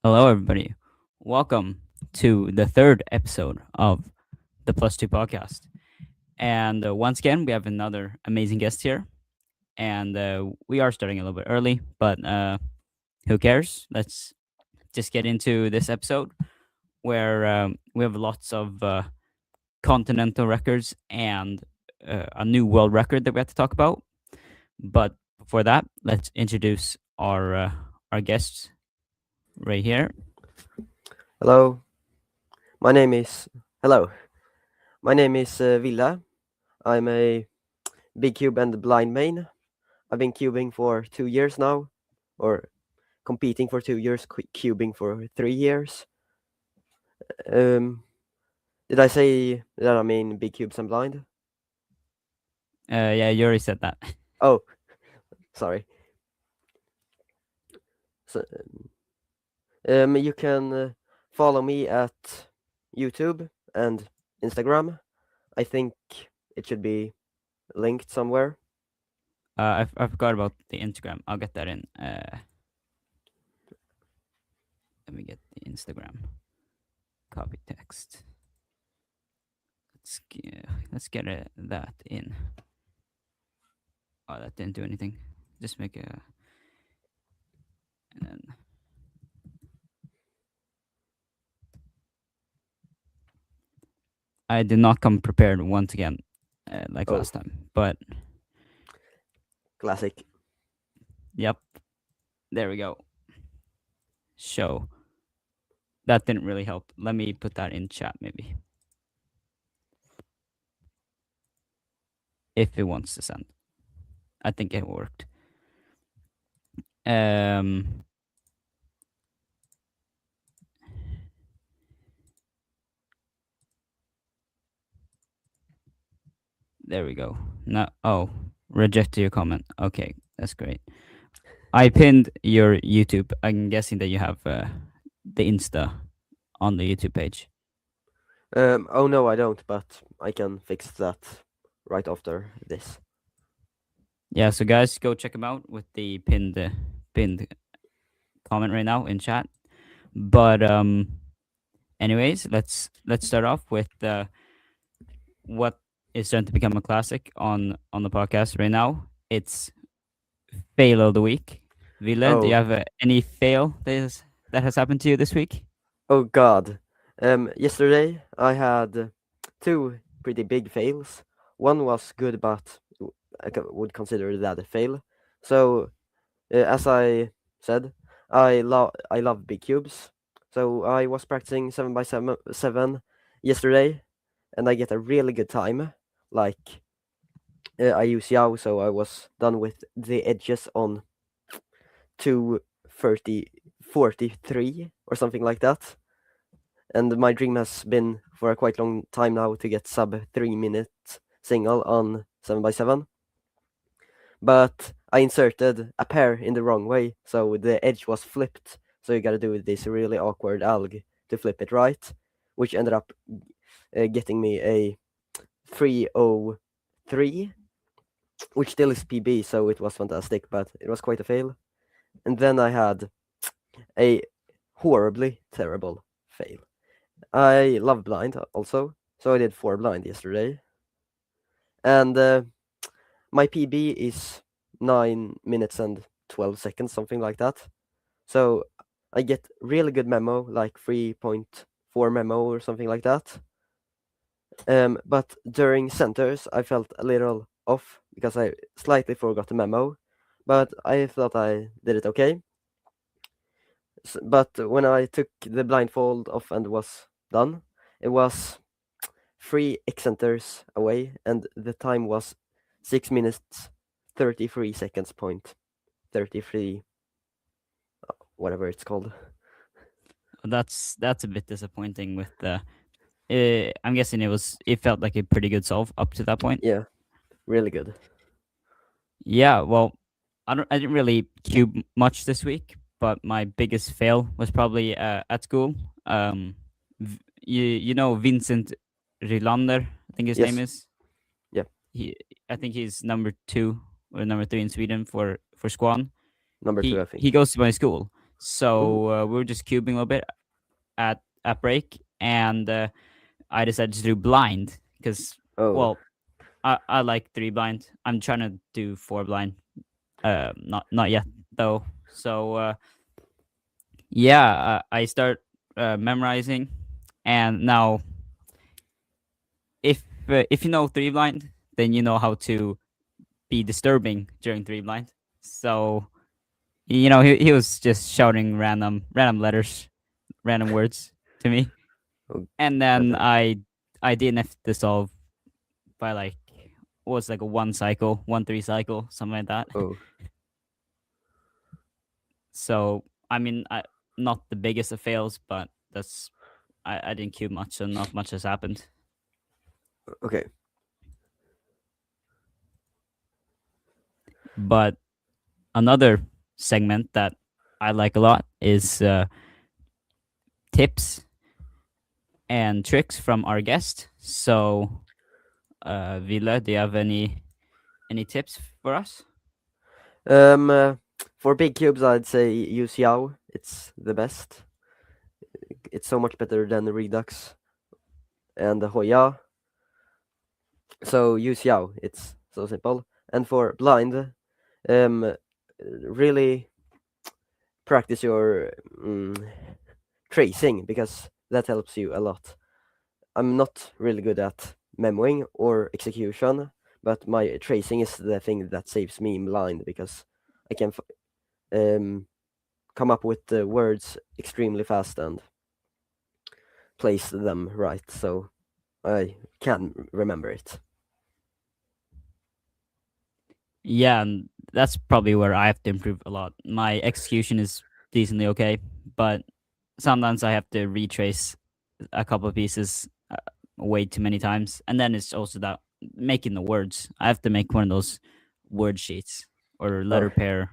Hello, everybody. Welcome to the third episode of the Plus Two podcast. And once again, we have another amazing guest here. And we are starting a little bit early, but who cares? Let's just get into this episode where we have lots of continental records and a new world record that we have to talk about. But before that, let's introduce our guests right here. Hello, my name is hello. My name is Villa. I'm a big cube and blind main. I've been cubing for 2 years now, or competing for 2 years, cubing for 3 years. Um, did I say that I mean big cubes and blind? Yeah, you already said that. Oh, sorry. So, you can follow me at YouTube and Instagram. I think it should be linked somewhere. I forgot about the Instagram. I'll get that in. Let me get the Instagram. Copy text. Let's get that in. Oh, that didn't do anything. Just make a and then I did not come prepared once again, like Oh, last time. But classic. yep, there we go. Show. That didn't really help. Let me put that in chat maybe. If it wants to send. I think it worked. There we go. No, oh, reject your comment. Okay, that's great. I pinned your YouTube. I'm guessing that you have the Insta on the YouTube page. Oh no, I don't, but I can fix that right after this. Yeah, so guys, go check him out with the pinned comment right now in chat. But anyways, let's start off with what is starting to become a classic on the podcast right now. It's fail of the week. Ville, do you Oh, have any fail that has happened to you this week? oh God. Yesterday I had two pretty big fails. One was good, but would consider that a fail. So, as I said, I love big cubes. So I was practicing 7x7 yesterday, and I get a really good time. Like I use YuHu, so I was done with the edges on 2:30:43 or something like that. And my dream has been for a quite long time now to get sub 3 minute single on 7x7. But I inserted a pair in the wrong way, so the edge was flipped. So you gotta do this really awkward alg to flip it right, which ended up getting me a 303, which still is PB, so it was fantastic, but it was quite a fail. And then I had a horribly terrible fail. I love blind also, so I did 4 blind yesterday. And my PB is 9 minutes and 12 seconds, something like that. So I get really good memo, like 3.4 memo or something like that. But during centers, I felt a little off because I slightly forgot the memo, but I thought I did it okay. But when I took the blindfold off and was done, it was 3 centers away, and the time was 6 minutes 33 seconds point 33, whatever it's called. That's a bit disappointing. With the, I'm guessing it felt like a pretty good solve up to that point. Yeah, really good. Yeah, well, I didn't really cube much this week, but my biggest fail was probably at school. You know Vincent Rylander, I think his name Yes, is. yeah, He I think he's number 2 or number 3 in Sweden for Squan. number two, I He think. goes to my school, Ooh. So we were just cubing a little bit at break, and I decided to do blind because, Oh. well, I like 3 blind. I'm trying to do 4 blind. Not yet though. So yeah, I start memorizing, and now if you know 3 blind, then you know how to be disturbing during 3 blind. So he was just shouting random letters, random words to me, Oh. and then Goddamn. I DNF dissolve by like what was like a 1 cycle, 1 3 cycle, something like that. Oh. So I mean, not the biggest of fails, but I didn't cube much, so not much has happened. Okay. But another segment that I like a lot is tips and tricks from our guest. So, Villa, do you have any tips for us? Um. uh, for big cubes, I'd say use YuHu. It's the best. It's so much better than the Redux and the Hoya. So use YuHu. It's so simple. And for blind, um, really practice your tracing because that helps you a lot. I'm not really good at memoing or execution, but my tracing is the thing that saves me in blind because I can come up with the words extremely fast and place them right, so I can remember it. Yeah, and that's probably where I have to improve a lot. My execution is decently okay, but sometimes I have to retrace a couple of pieces way too many times, and then it's also that making the words. I have to make one of those word sheets or Oh, letter pair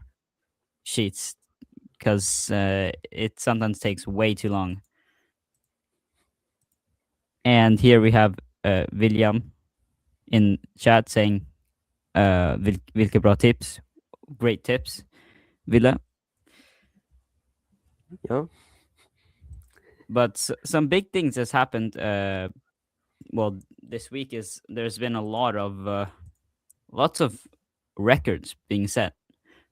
sheets because it sometimes takes way too long. And here we have William in chat saying, "Vilka bra tips, great tips, Villa." yeah. But some big things has happened. Well, this week is there's been a lot of lots of records being set.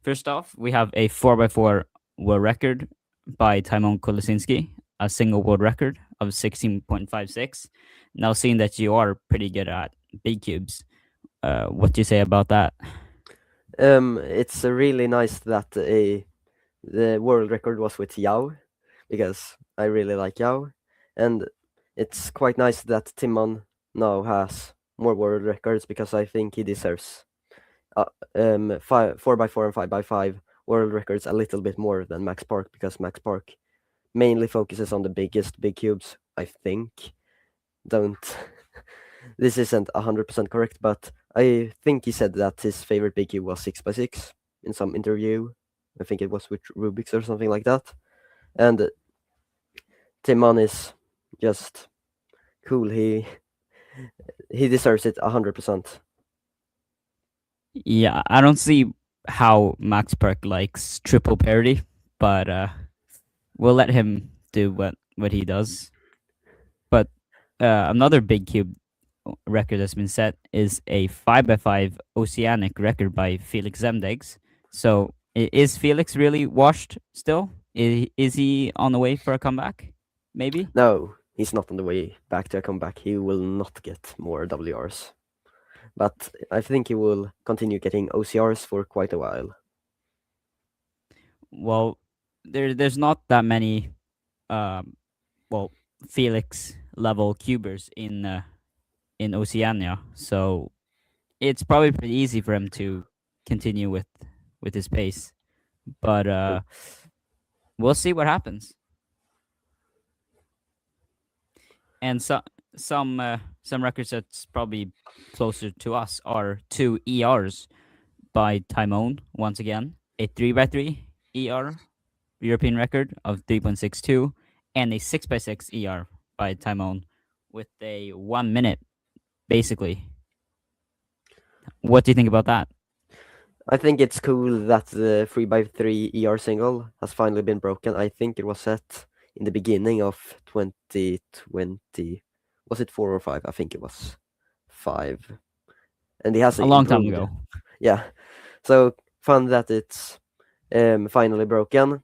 First off, we have a 4x4 world record by Timon Kolosinski, a single world record of 16.56. Now, seeing that you are pretty good at big cubes, what do you say about that? It's really nice that the world record was with Yao, because I really like Yao, and it's quite nice that Timon now has more world records because I think he deserves 4x4 and 5x5 world records a little bit more than Max Park because Max Park mainly focuses on the biggest big cubes, I think. Don't this isn't 100% correct, but I think he said that his favorite big cube was 6x6 in some interview. I think it was with Rubik's or something like that. And Timon is just cool. He deserves it 100%. Yeah, I don't see how Max Perk likes triple parity, but we'll let him do what he does. But another big cube record that's been set is a 5x5 oceanic record by Felix Zemdegs. So is Felix really washed still? Is he on the way for a comeback? Maybe. No, he's not on the way back to a comeback. He will not get more WRs. But I think he will continue getting OCRs for quite a while. Well, there's not that many um well Felix level cubers in Oceania, so it's probably pretty easy for him to continue with his pace. But True. we'll see what happens. And some records that's probably closer to us are 2 ERs by Timon once again, a 3x3 ER European record of 3.62, and a 6x6 ER by Timon with a 1 minute basically. What do you think about that? I think it's cool that the 3x3 ER single has finally been broken. I think it was set in the beginning of 2020. Was it 4 or 5? I think it was 5. And he has A long time improved. ago. Yeah. So fun that it's finally broken.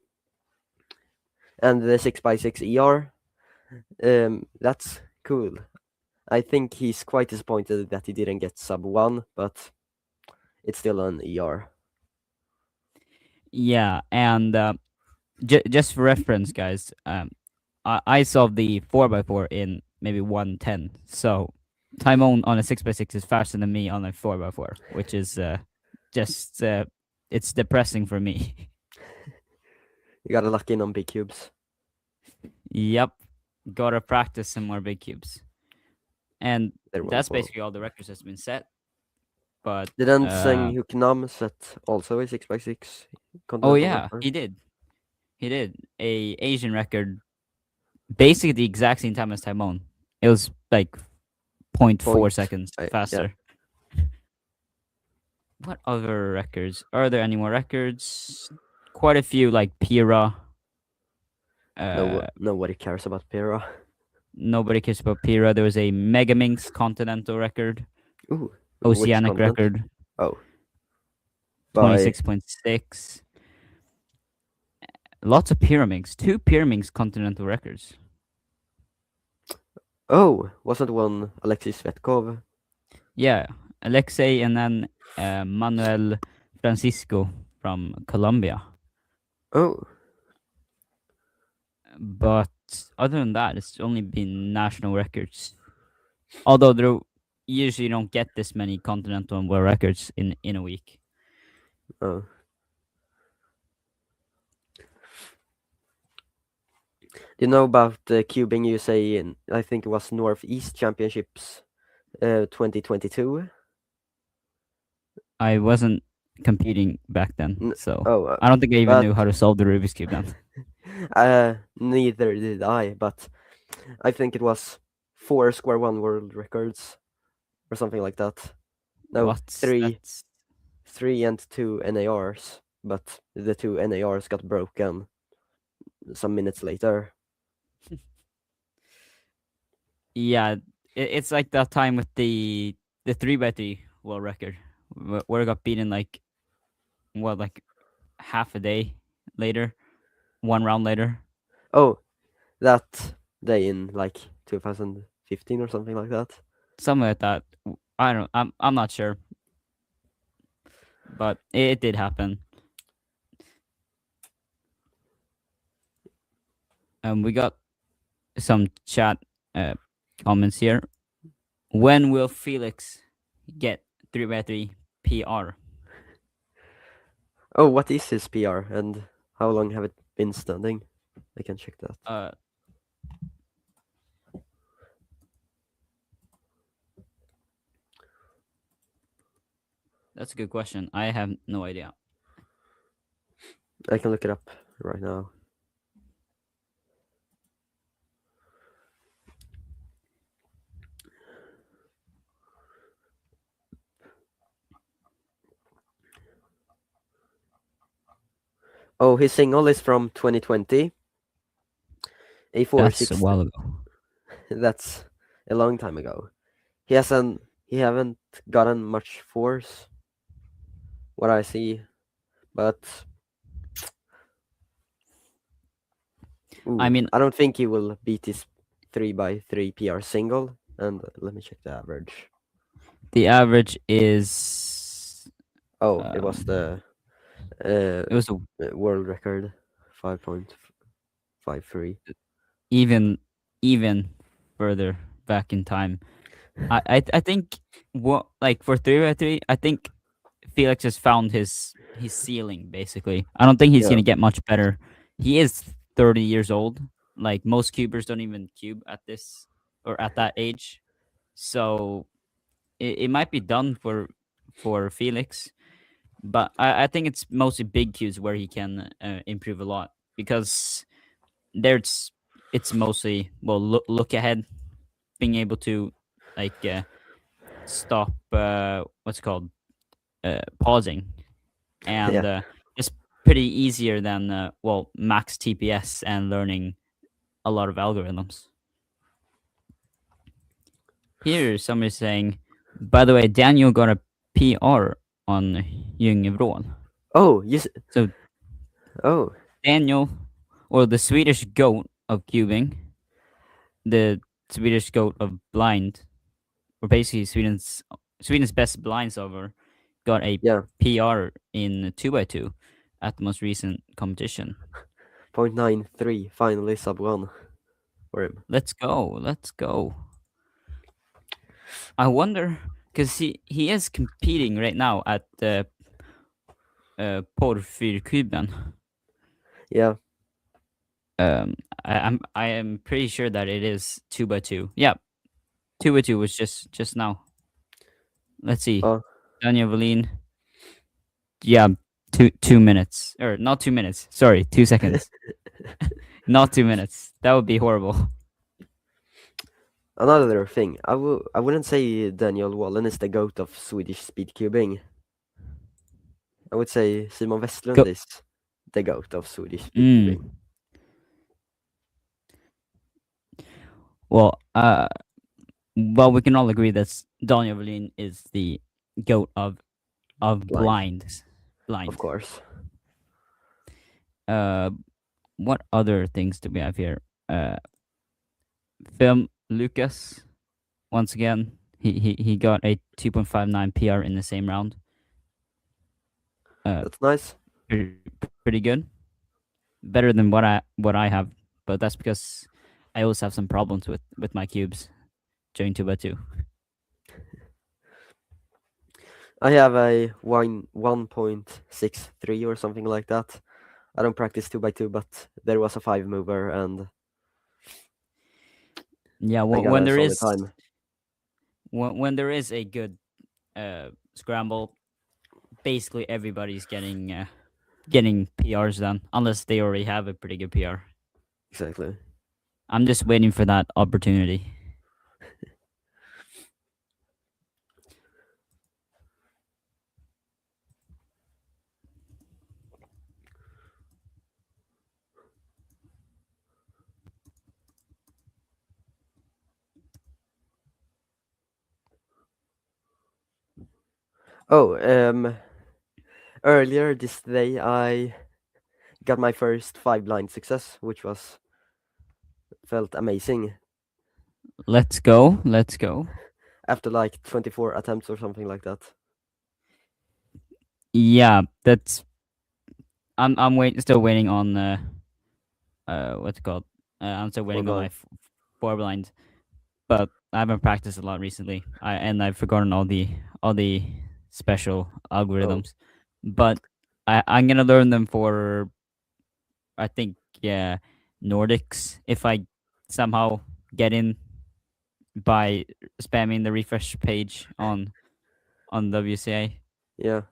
And the 6x6 ER, that's cool. I think he's quite disappointed that he didn't get sub 1, but it's still an ER. Yeah, and just for reference, guys, I solved the 4x4 in maybe 1:10. So Timon on a 6x6 is faster than me on a 4x4, which is just it's depressing for me. You gotta lock in on big cubes. Yep, gotta practice some more big cubes, and There that's won't well. basically all the records that's been set. But Didn't Seng Huknam set also a 6x6 oh continental yeah, record? he did. He did a Asian record, basically the exact same time as Timon. It was like zero point 0.4 Point. seconds Yeah. faster. What other records? Are there any more records? Quite a few, like Pyra. No, Uh, nobody cares about Pyra. Nobody cares about Pyra. There was a Megaminx Continental record, Ooh, which Oceanic continent? record, Oh, by 26.6. Lots of Pyraminx. Two Pyraminx Continental records. wasn't one Alexei Svetkov? Yeah, Alexei and then Manuel Francisco from Colombia. Oh, But other than that, it's only been national records. Although there usually don't get this many continental and world records in a week. oh. You know about the Cubing USA in, I think it was Northeast Championships 2022? I wasn't competing back then, so Oh, I don't think I even but knew how to solve the Rubik's Cube then. neither did I, but I think it was 4 square one world records or something like that. No, What's that's 3 and 2 NARs, but the 2 NARs got broken some minutes later. yeah, it's like that time with the 3x3 world record where it got beaten like what, like half a day later, one round later. Oh, that day in like 2015 or something like that. Something like that. I don't. I'm not sure, but it did happen. We got some chat comments here. When will Felix get 3x3 PR? Oh, what is his PR and how long have it been standing? I can check that. That's a good question. I have no idea. I can look it up right now. Oh, his single is from 2020. A That's a 460. while ago. That's a long time ago. He haven't gotten much force, what I see, but I mean, I don't think he will beat his 3x3 PR single. And let me check the average. the average is. Oh, it was the It was world record, 5.53. even further back in time. I think what, like for 3x3, I think Felix has found his ceiling basically. I don't think he's Yeah. gonna get much better. He is 30 years old. Like most cubers don't even cube at this or at that age, so it might be done for Felix. But I think it's mostly big cubes where he can improve a lot because there's it's mostly look ahead, being able to like stop what's it called pausing. and Yeah. it's pretty easier than well, max TPS and learning a lot of algorithms. Here, somebody's saying, by the way, Daniel got a PR on YuHu. Oh, yes. So Oh, Daniel, or the Swedish goat of cubing, the Swedish goat of blind, or basically Sweden's best blind solver, got a yeah. PR in 2x2 at the most recent competition. 0.93. Finally, sub 1 for him. Let's go, let's go. I wonder, because he is competing right now at the Porfyrkuben. Yeah. Um, I am pretty sure that it is 2x2. Yeah, 2x2 was just now. Let's see, Oh, Daniel Valin. Yeah, 2 minutes, or not 2 minutes. Sorry, 2 seconds. Not 2 minutes. That would be horrible. another thing. I wouldn't say Daniel Wallen is the goat of Swedish speed cubing. I would say Simon Go. Westlund is the goat of Swedish speed cubing. Mm. Well, well, we can all agree that Daniel Valin is the goat of Blind, blind. of course. Uh, what other things do we have here? Film Lucas. Once again, he got a 2.59 PR in the same round. That's nice. Pretty good. Better than what I have, but that's because I also have some problems with my cubes during 2x2. I have a 1.63 or something like that. I don't practice 2x2, but there was a 5 mover and Yeah, I got when a there solid is time. when there is a good scramble, basically everybody's getting PRs done, unless they already have a pretty good PR. Exactly. I'm just waiting for that opportunity. Oh, earlier this day I got my first 5 blind success, which felt amazing Let's go. Let's go. after like 24 attempts or something like that. Yeah, that's. I'm still waiting on what's it called? I'm still For waiting on my blind. four blind, but I haven't practiced a lot recently. I've forgotten all the special Oh, algorithms, but I'm gonna learn them for, I think, yeah, Nordics, if I somehow get in by spamming the refresh page on WCA. yeah.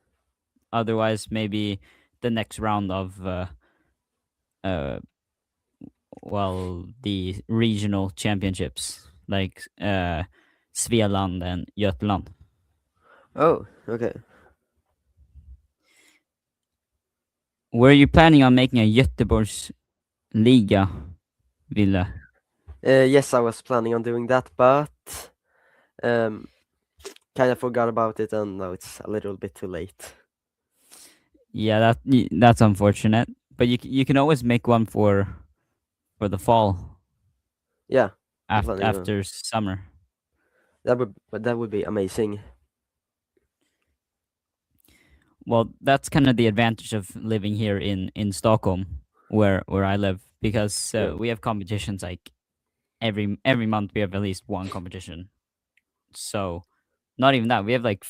Otherwise, maybe the next round of uh well, the regional championships, like Svealand and Götaland. Oh, okay. Were you planning on making a Göteborgs Liga, Ville? Yes, I was planning on doing that, but um, kind of forgot about it, and now it's a little bit too late. Yeah, that's unfortunate. But you can always make one for the fall Yeah, I'm after planning on after summer. that would be amazing. Well, that's kind of the advantage of living here in Stockholm, where I live, because Yeah, we have competitions like every month. We have at least one competition. So not even that. We have like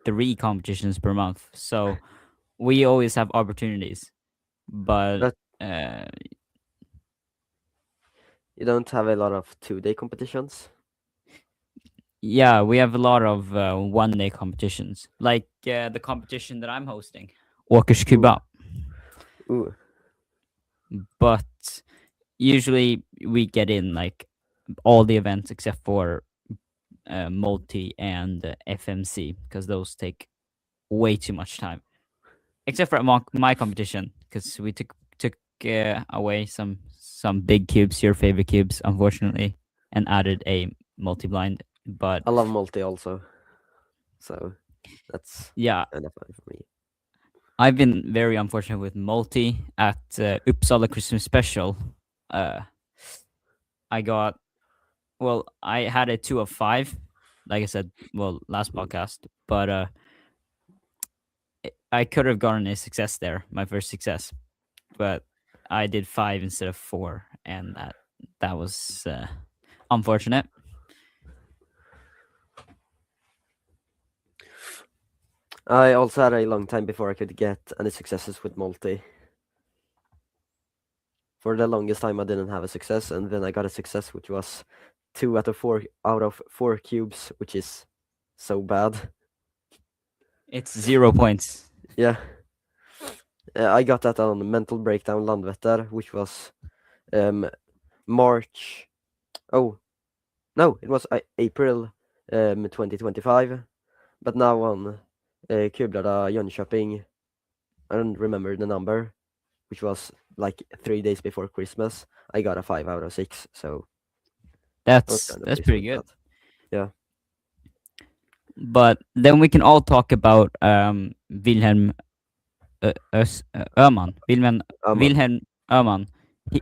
3 competitions per month. So we always have opportunities. But but uh, you don't have a lot of 2-day competitions. yeah, we have a lot of 1 day competitions, like the competition that I'm hosting, Ooh, Åkerskuba. ooh, But usually we get in like all the events except for multi and FMC, because those take way too much time. except for my competition, because we took away some big cubes, your favorite cubes, unfortunately, and added a multi-blind. But I love multi also, so that's yeah, enough for me. I've been very unfortunate with multi at Uppsala Christmas Special. Uh, I got I had a 2 of 5, like I said, last Mm. podcast, but I could have gotten a success there, my first success, but I did 5 instead of 4, and that was unfortunate. I also had a long time before I could get any successes with multi. For the longest time, I didn't have a success, and then I got a success, which was 2 out of 4 cubes, which is so bad. It's 0 points. Yeah. I got that on Mental Breakdown Landvetter, which was March. Oh, no, it was April 2025. But now on Kublada Jönköping, I don't remember the number, which was like 3 days before Christmas. I got a 5 out of 6, so I was kind of That's pleased pretty with good. that. Yeah. But then we can all talk about Wilhelm Öhman. Wilhelm Öhman.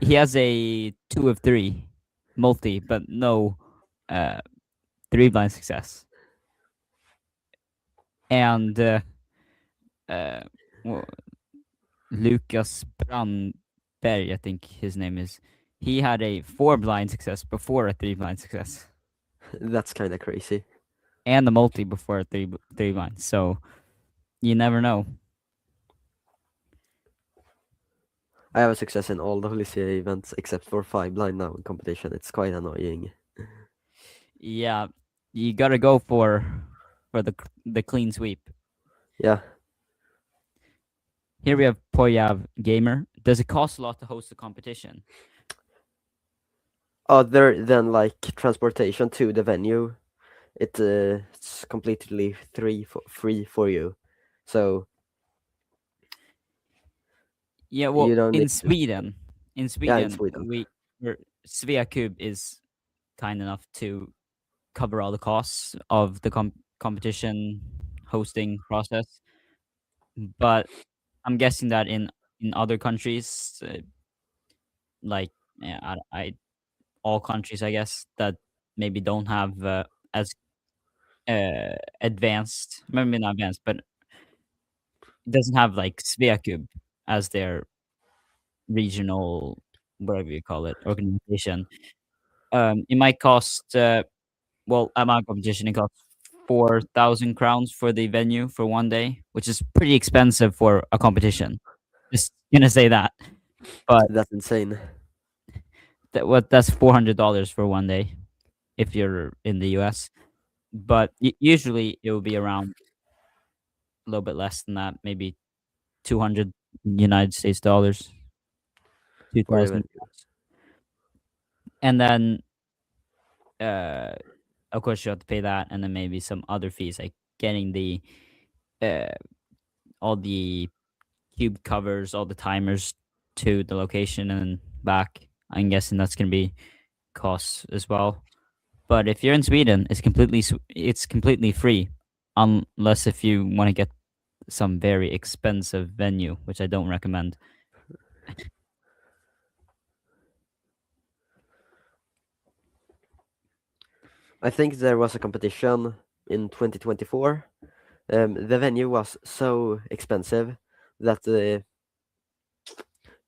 He has a 2 of 3 multi, but no 3 blind success. And uh, well, Lucas Brandberg, I think his name is. He had a 4 blind success before a 3 blind success, That's kind of crazy. and the multi before a three blind. So you never know. I have a success in all the Lycia events except for 5 blind now in competition. It's quite annoying. Yeah, you gotta go for the clean sweep. Yeah. Here we have Poyav Gamer. Does it cost a lot to host a competition? Other than like transportation to the venue, it's completely free for you. So Yeah, well, you don't in need to. Sweden, Yeah, in Sweden. Svea Cube is kind enough to cover all the costs of the competition hosting process. But I'm guessing that in other countries, like yeah, all countries, I guess, that maybe don't have as advanced, maybe not advanced, but doesn't have like Sveakub as their regional, whatever you call it, organization. It might cost at my competition it costs 4,000 crowns for the venue for one day, which is pretty expensive for a competition. Just gonna say that, but That's insane. that's $400 for one day if you're in the US. But usually it will be around a little bit less than that, maybe 200 United States dollars, For the 2,000. venue. And then, uh, of course, you have to pay that, and then maybe some other fees like getting the uh, all the cube covers, all the timers to the location and back. I'm guessing that's gonna be costs as well. But if you're in Sweden, it's completely free, unless if you want to get some very expensive venue, which I don't recommend. I think there was a competition in 2024. The venue was so expensive that the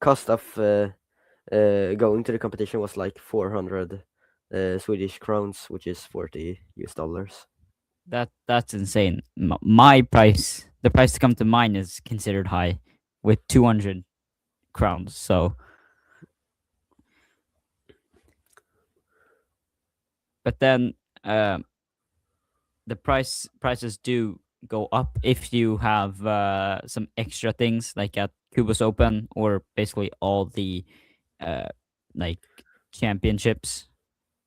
cost of going to the competition was like 400 Swedish crowns, which is 40 US dollars. That's insane. My price, the price to come to mine, is considered high, with 200 crowns. So, but then the prices do go up if you have some extra things like at Cubus Open, or basically all the uh, like championships,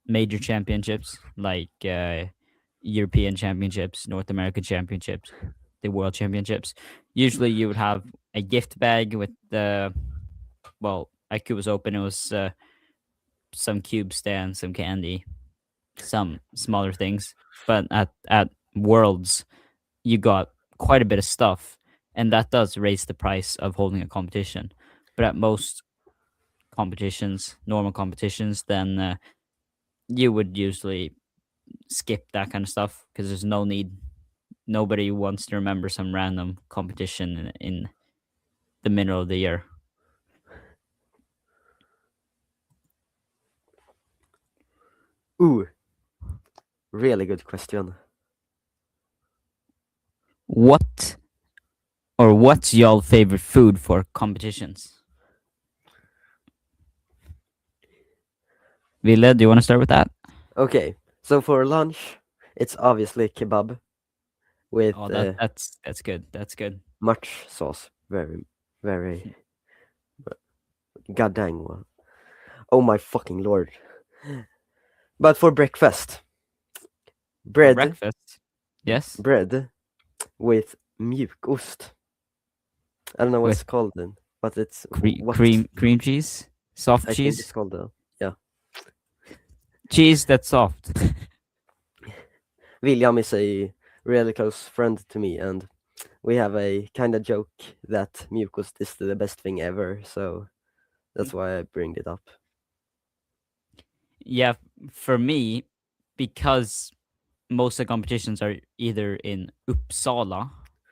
major championships like European championships, North American championships, the world championships. Usually you would have a gift bag with the well, IQ was open. It was some cube stands, some candy, some smaller things. But at Worlds, you got quite a bit of stuff, and that does raise the price of holding a competition. But at most competitions, normal competitions, then you would usually skip that kind of stuff because there's no need. Nobody wants to remember some random competition in the middle of the year. Ooh, really good question. What or what's y'all favorite food for competitions? Ville, do you want to start with that? Okay, so for lunch, it's obviously kebab with Oh, that's good. That's good. much sauce. Very, very god dang well. Oh my fucking lord. But for breakfast, For bread, breakfast, yes, bread with mjukost. I don't know what with it's called then, but it's what cream cheese, soft I think cheese, it's called. Yeah, cheese that's soft. William is a really close friend to me, and we have a kind of joke that mjukost is the best thing ever. So that's why I bring it up. Yeah, for me, because most of the competitions are either in Uppsala,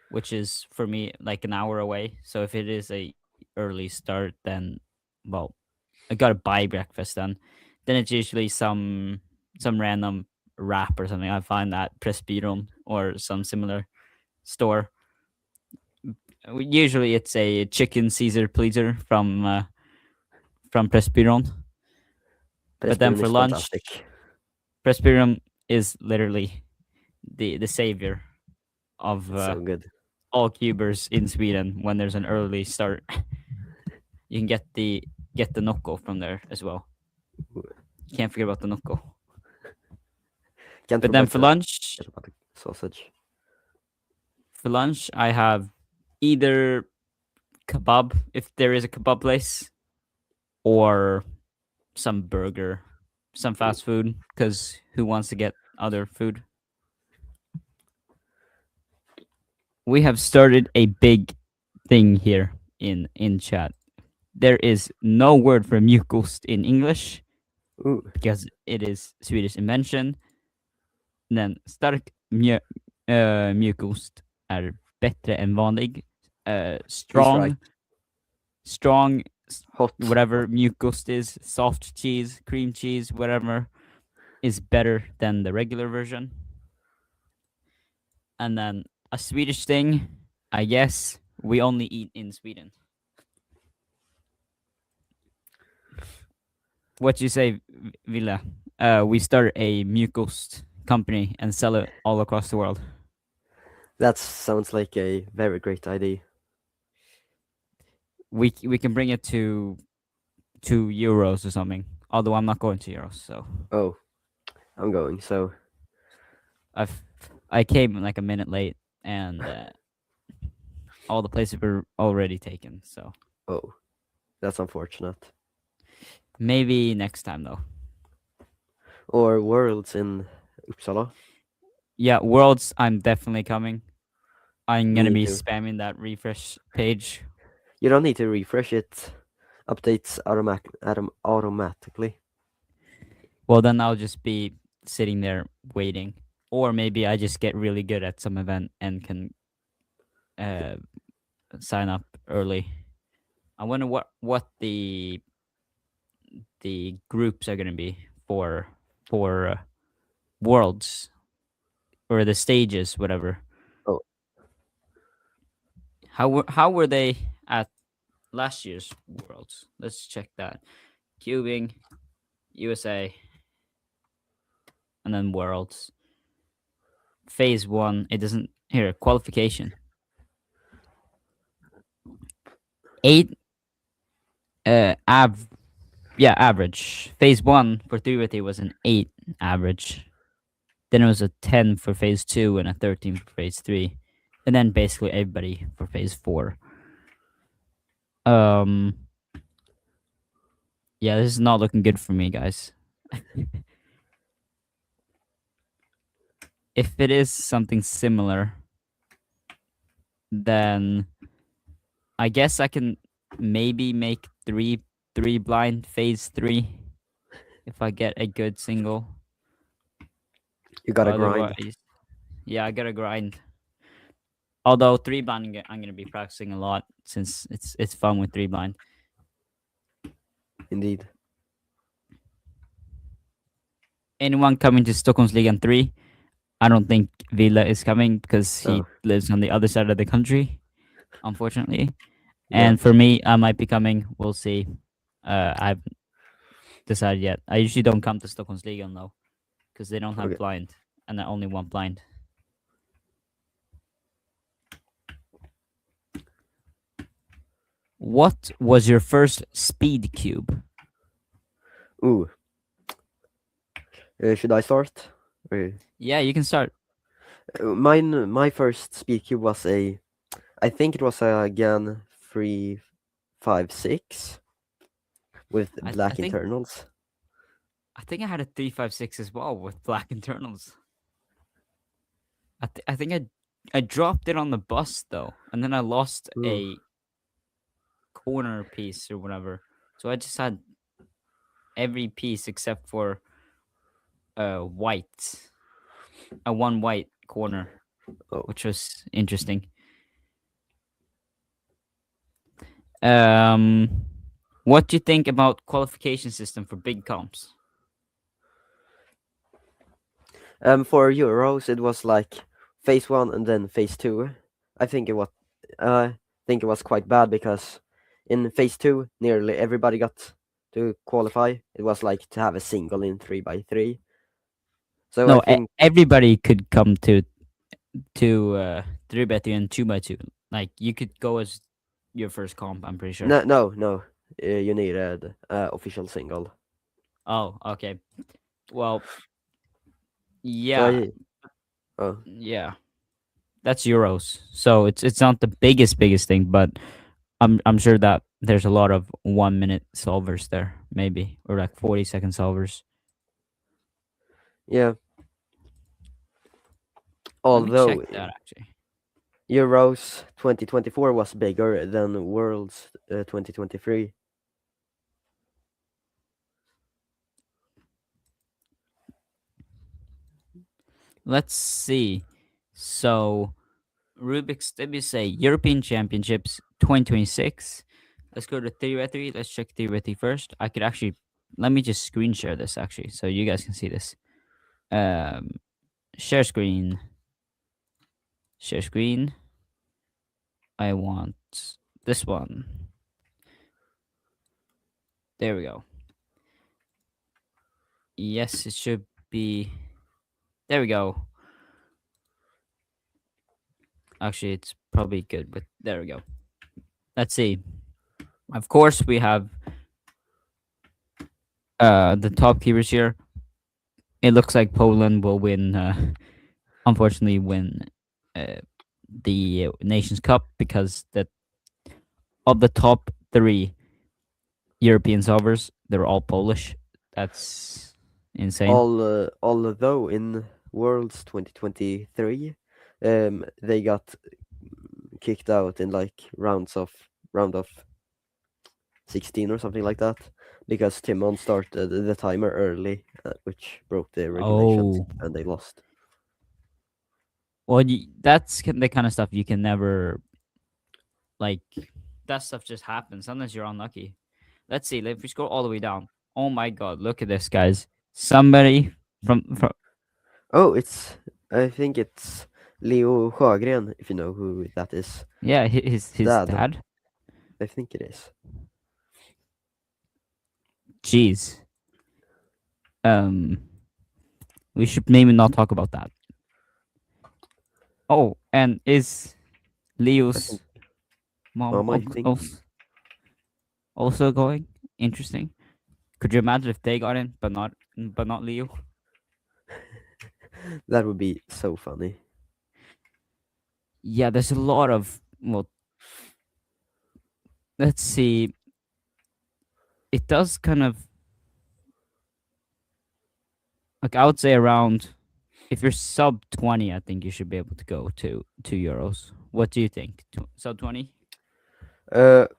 which is for me like an hour away. So if it is a early start, then well, I gotta buy breakfast then. Then it's usually some random wrap or something I find at Pressbyrån or some similar store. Usually it's a chicken Caesar pleaser from Pressbyrån. But then Pressburn for is lunch, fantastic. Pressbyrån is literally the savior of It's so good. all cubers in Sweden when there's an early start. You can get the nocco from there as well. Can't forget about the nocco. Can't But then forget for lunch, about the sausage. I have either kebab if there is a kebab place, or some burger, some fast food. Because who wants to get other food? We have started a big thing here in chat. There is no word for mjukost in English Ooh, because it is Swedish invention. Den stark mjukost är bättre än vanlig. he's right. Strong, Hot. whatever mjukost is, soft cheese, cream cheese, whatever, is better than the regular version. And then a Swedish thing, I guess we only eat in Sweden. What you say, Villa? We start a mjukost company and sell it all across the world. That sounds like a very great idea. We can bring it to euros or something. Although I'm not going to euros, so Oh, I'm going. So I came like a minute late, and all the places were already taken. So oh, that's unfortunate. maybe next time though. Or worlds in Uppsala. Yeah, Worlds. I'm definitely coming. I'm gonna Me be too. spamming that refresh page. You don't need to refresh it. Updates automatically. Well, then I'll just be sitting there waiting, or maybe I just get really good at some event and can uh, sign up early. I wonder what the groups are gonna be for Worlds or the stages, whatever. Oh. How were they at last year's Worlds? Let's check that. Cubing, USA, and then Worlds. Phase 1. It doesn't here qualification. 8 average. Phase 1 for 3 was an 8 average. Then it was a 10 for phase 2 and a 13 for phase 3. And then basically everybody for phase 4. Um, yeah, this is not looking good for me, guys. If it is something similar, then I guess I can maybe make three blind phase 3 if I get a good single. You gotta grind. Otherwise, yeah, I gotta grind. Although 3 blind, I'm gonna be practicing a lot since it's fun with 3 blind. Indeed. Anyone coming to Stockholmsligan 3? I don't think Villa is coming because he Oh, lives on the other side of the country, unfortunately. yeah. And for me, I might be coming. We'll see. I haven't decided yet. I usually don't come to Stockholmsligan though, because they don't have Okay. blind, and I only want blind. What was your first speed cube? Ooh. Should I start? Or- Yeah, you can start. My first speed cube was I think it was a GAN 356 with I black think internals. I had a 356 as well with black internals. I think I dropped it on the bus though, and then I lost Ooh. a corner piece or whatever. So I just had every piece except for white, a one white corner, Oh. which was interesting. Um, what do you think about qualification system for big comps? For Euros, it was like phase one and then phase two. I think it was, I think it was quite bad because in phase two, nearly everybody got to qualify. It was like to have a single in 3x3. So I No, think everybody could come to 3x3 and 2x2. Like you could go as your first comp. I'm pretty sure. no. You needed official single. Oh, okay. Well, So yeah, oh yeah. That's euros, so it's not the biggest thing, but I'm sure that there's a lot of 1 minute solvers there, maybe, or like 40-second solvers. yeah. Let me check Although that actually. Euros 2024 was bigger than Worlds 2023. Let's see. So Rubik's, let me say European Championships 2026. Let's go to 3x3. Let's check 3x3 first. I could actually let me just screen share this actually so you guys can see this. Um, share screen. Share screen. I want this one. There we go. Yes, it should be. There we go. Actually, it's probably good, but there we go. Let's see. Of course, we have the top keepers here. It looks like Poland will win. Unfortunately, win uh, the Nations Cup because of the top 3 European solvers, they're all Polish. That's insane. Although in Worlds 2023, they got kicked out in like round of 16 or something like that because Timon started the timer early, which broke the regulations Oh, and they lost. well, that's the kind of stuff you can never like. That stuff just happens unless you're unlucky. Let's see. If we scroll all the way down, oh my god, look at this, guys. Somebody from Oh, I think it's Leo Sjögren, if you know who that is. yeah, his Dad, dad. I think it is. Jeez. Um, we should maybe not talk about that. Oh, and is I think Leo's mom Mom, I think also going? Interesting. Could you imagine if they got in, but not Leo? that would be so funny. Yeah, there's a lot of well, let's see. It does kind of like I would say around if you're sub 20, I think you should be able to go to 2 euros. What do you think? Sub 20?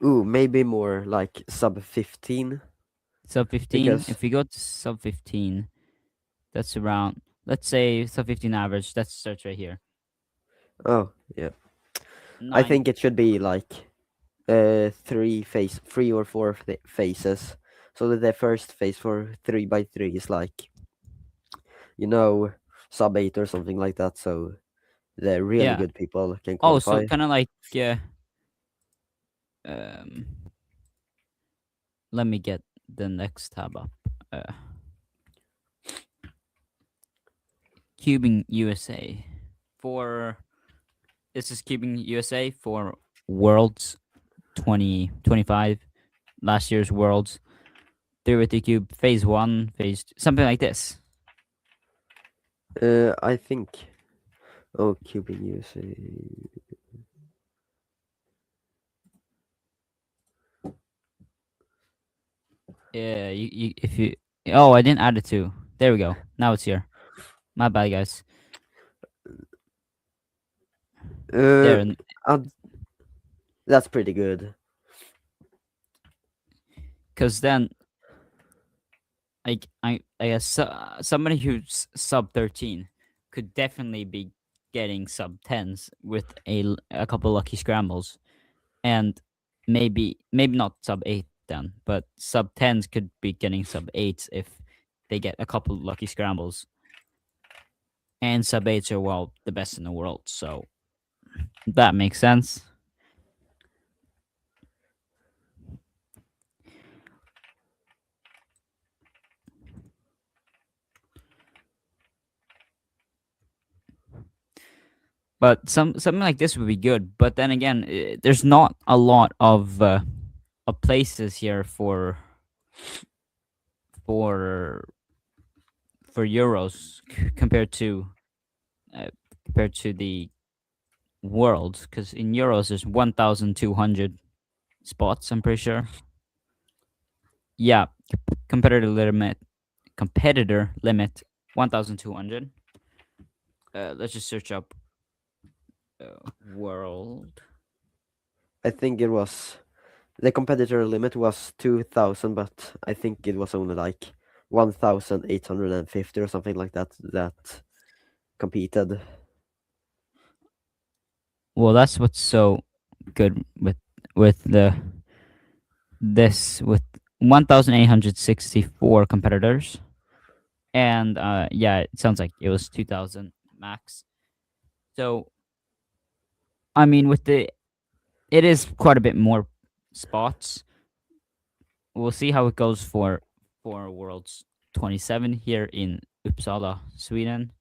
Maybe more like sub 15 Sub 15? because If we go to sub 15, that's around, let's say sub 15 average. Let's search right here. oh yeah, I Nine. think it should be like three or four phases. So that the first phase for 3x3 is like, you know, sub 8 or something like that. So the really Yeah. good people can Oh, so qualify. kind of like, um, let me get the next tab up. Uh, Cubing USA. For, this is Cubing USA for Worlds 2025, last year's Worlds. 3 Cube, phase 1, phase 2, something like this. I think. Oh, Cuban USA. Yeah, if you, oh, I didn't add it to. There we go. Now it's here. My bad, guys. Uh, There, and uh, that's pretty good. because then, like, I guess somebody who's sub 13 could definitely be getting sub 10s with a couple lucky scrambles, and maybe not sub 8 then, but sub 10s could be getting sub 8s if they get a couple lucky scrambles. And sub 8s are, well, the best in the world, so that makes sense. But something like this would be good. But then again, there's not a lot of places here for for euros uh, compared to the world, because in euros there's 1,200 spots. I'm pretty sure. Yeah, competitor limit 1,200. Let's just search up world. I think it was the competitor limit was 2,000, but I think it was only like 1,850 or something like that that competed. Well, that's what's so good with the this with 1,864 competitors, and yeah, it sounds like it was 2,000 max. So I mean, with the it is quite a bit more spots. We'll see how it goes for Worlds 27 here in Uppsala, Sweden.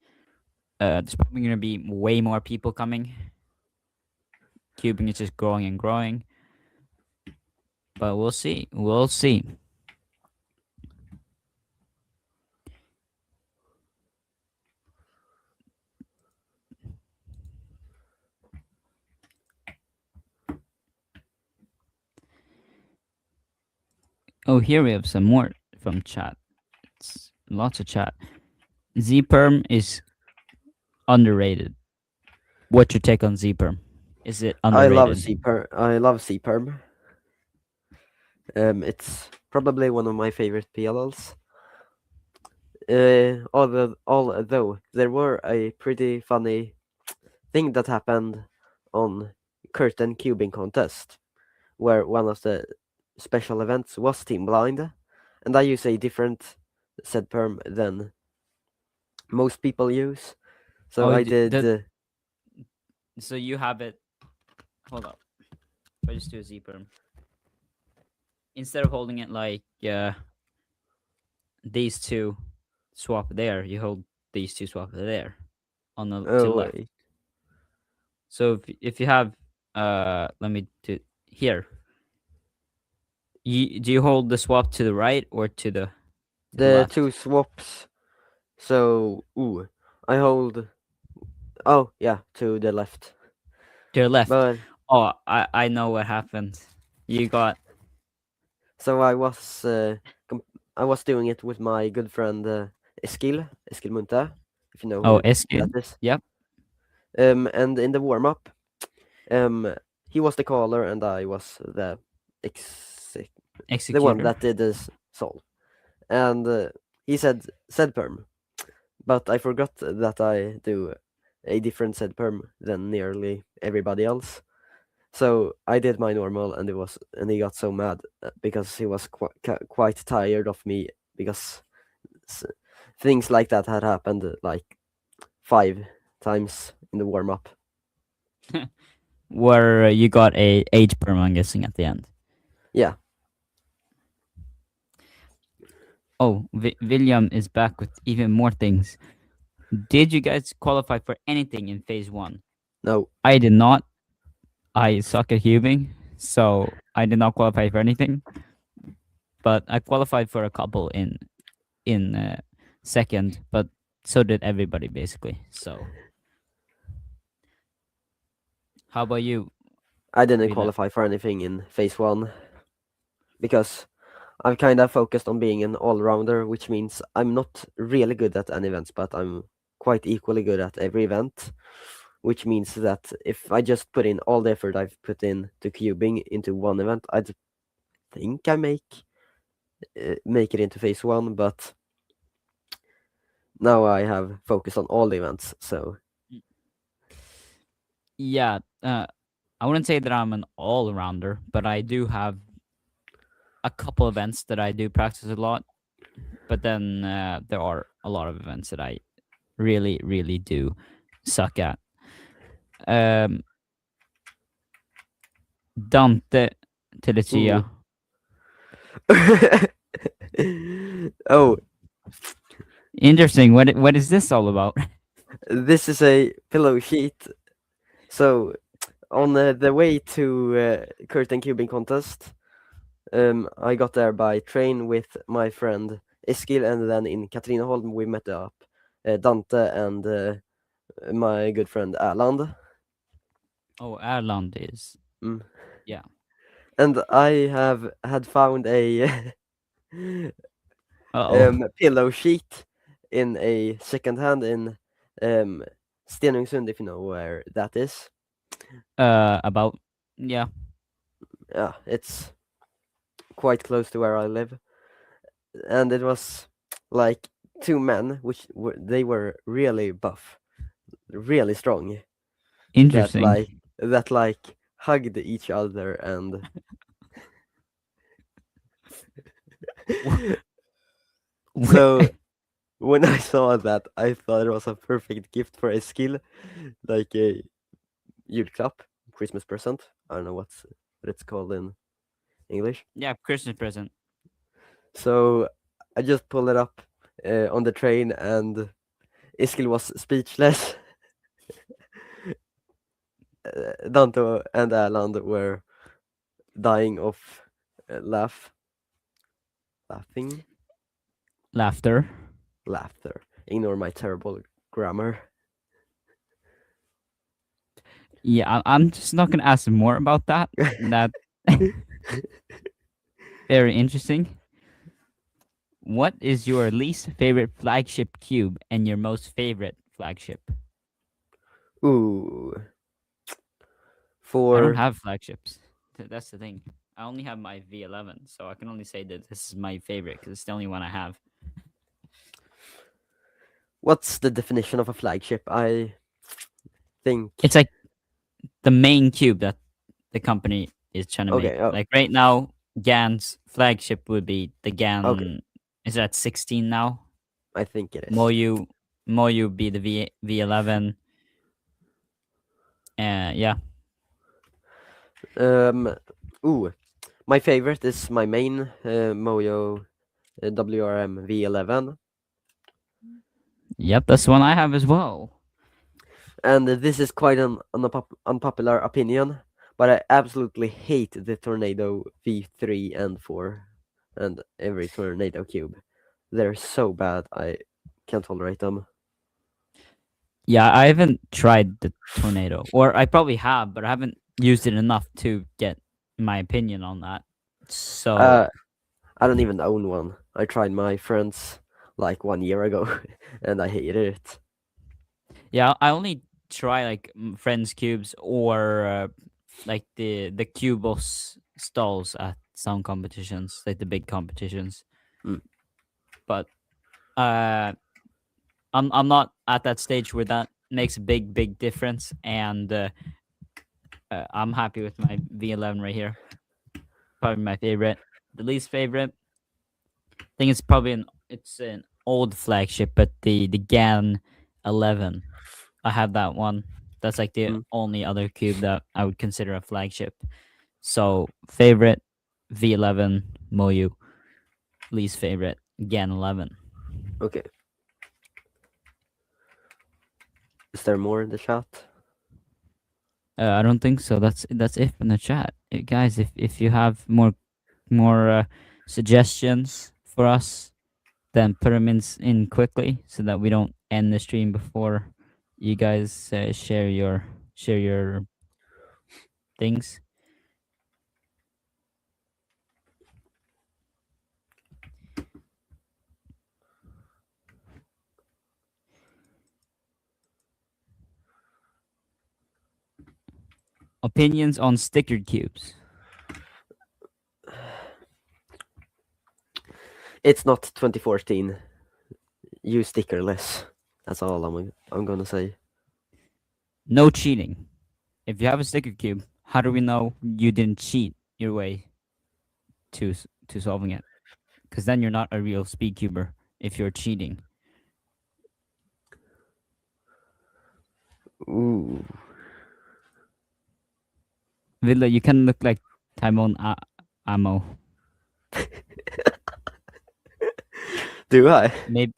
There's probably gonna be way more people coming. Cubing is just growing and growing, but we'll see. We'll see. Oh, here we have some more from chat. It's lots of chat. Z-Perm is underrated. What's your take on Z-Perm? Is it underrated? I love CPerm. It's probably one of my favorite PLLs. Although there were a pretty funny thing that happened on Curtain Cubing contest, where one of the special events was Team Blind, and I use a different set perm than most people use. So Oh, I did. so you have it. Hold up. If I just do a Z-Perm. Instead of holding it like these two swap there, you hold these two swap there on the to the Oh left. wait, So if you have let me do here. Do you hold the swap to the right or to the the left? two swaps. So I hold. Oh yeah, to the left. To the left. But Oh, I know what happened. You got So I was doing it with my good friend Eskil Munta, if you know oh who that Eskid. is. Yep. And in the warm up, um, he was the caller and I was ex- the one Executor. that did this soul. And he said perm, but I forgot that I do a different said perm than nearly everybody else. So I did my normal, and he got so mad because he was quite tired of me because s- things like that had happened like 5 times in the warm up. Where you got a age perm, I'm guessing, at the end. Yeah, Oh, William is back with even more things. Did you guys qualify for anything in phase one? no, I did not. I suck at cubing, so I did not qualify for anything. But I qualified for a couple in second, but so did everybody basically. So how about you, I didn't William? qualify for anything in phase one because I've kind of focused on being an all rounder, which means I'm not really good at any events, but I'm quite equally good at every event. Which means that if I just put in all the effort I've put in to cubing into one event, I'd think I make it into phase one. But now I have focused on all the events, so Yeah, I wouldn't say that I'm an all rounder, but I do have a couple events that I do practice a lot. But then there are a lot of events that I really, really do suck at. Um, Dante ooh. Telecia. Oh, Interesting. What is this all about? this is a pillow sheet. So on the way to curtain cubing contest, I got there by train with my friend Eskil, and then in Katrineholm we met up Dante and my good friend Erland. Oh, Erland is. Mm. Yeah. And I have had found a Uh oh. pillow sheet in a second hand in um, Stenungsund, if you know where that is. About. Yeah. Yeah, it's quite close to where I live. And it was like two men, they were really buff, really strong, that Interesting. like that like hugged each other and so when I saw that, I thought it was a perfect gift for a skill, like a julklapp, Christmas present. I don't know what it's called in English. Yeah, Christmas present. So I just pulled it up on the train, and Iskil was speechless. Danto and Erland were dying of laughing, Laughter. laughter. Ignore my terrible grammar. Yeah, I'm just not gonna ask more about that. That very interesting. What is your least favorite flagship cube and your most favorite flagship? Ooh, I don't for have flagships. That's the thing. I only have my V11, so I can only say that this is my favorite because it's the only one I have. what's the definition of a flagship? I think. It's like the main cube that the company is trying to make. Okay. Oh, Like right now, GAN's flagship would be the okay. GAN. Is that 16 now? I think it is. MoYu, MoYu be the V11. Yeah. Um. Ooh, my favorite is my main MoYu WRM V11, Yep, that's the one I have as well. and this is quite an unpopular opinion, but I absolutely hate the Tornado V3 and 4, and every Tornado cube. They're so bad. I can't tolerate them. Yeah, I haven't tried the tornado, or I probably have, but I haven't used it enough to get my opinion on that. So Uh, I don't even own one. I tried my friends like 1 year ago, and I hated it. yeah, I only try like friends cubes or like the cubos stalls at some competitions, like the big competitions. Mm, But uh, I'm not at that stage where that makes a big difference, and I'm happy with my V11 right here. Probably my favorite. The least favorite, I think it's an old flagship, but the GAN 11. I have that one. That's like the mm. only other cube that I would consider a flagship. So favorite V11 MoYu, least favorite GAN 11. Okay. Is there more in the chat? I don't think so. That's it from the chat, guys. If you have more suggestions for us, then put them in quickly so that we don't end the stream before you guys share your things. Opinions on stickered cubes. It's not 2014. Use stickerless. That's all I'm gonna say. No cheating. If you have a sticker cube, how do we know you didn't cheat your way to solving it? Because then you're not a real speed cuber if you're cheating. Ooh. Villa, you can look like Timon Ammo. Do I? Maybe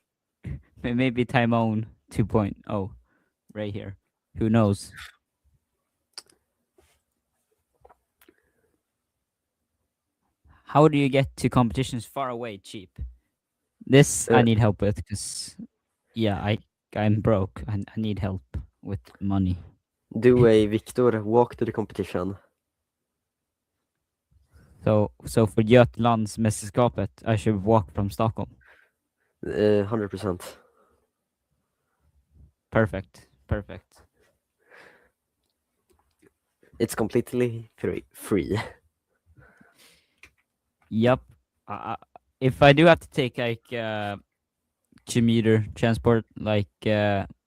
maybe Timon 2.0 right here. Who knows? How do you get to competitions far away cheap? This I Uh, need help with because yeah, I'm broke. I need help with money. do a Victor walk to the competition? So for Götalandsmästerskapet, I should walk from Stockholm. 100%. Perfect. It's completely free. Yep. If I do have to take like commuter transport, like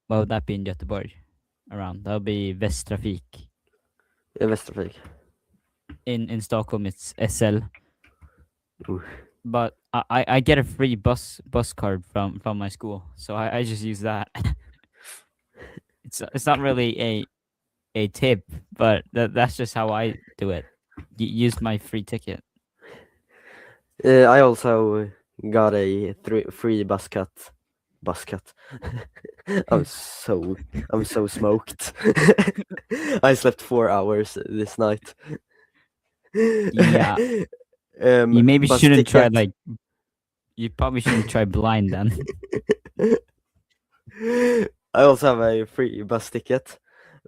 what would that be in Göteborg? Around that'll be Västtrafik. Västervik. In Stockholm, it's SL. Ooh. But I get a free bus card from my school, so I just use that. It's not really a tip, but that's just how I do it. Use my free ticket. I also got a free bus cut. Bus cut. I'm so smoked. I slept 4 hours this night. Yeah, you maybe Bus shouldn't try ticket. like you probably shouldn't try blind then. I also have a free bus ticket,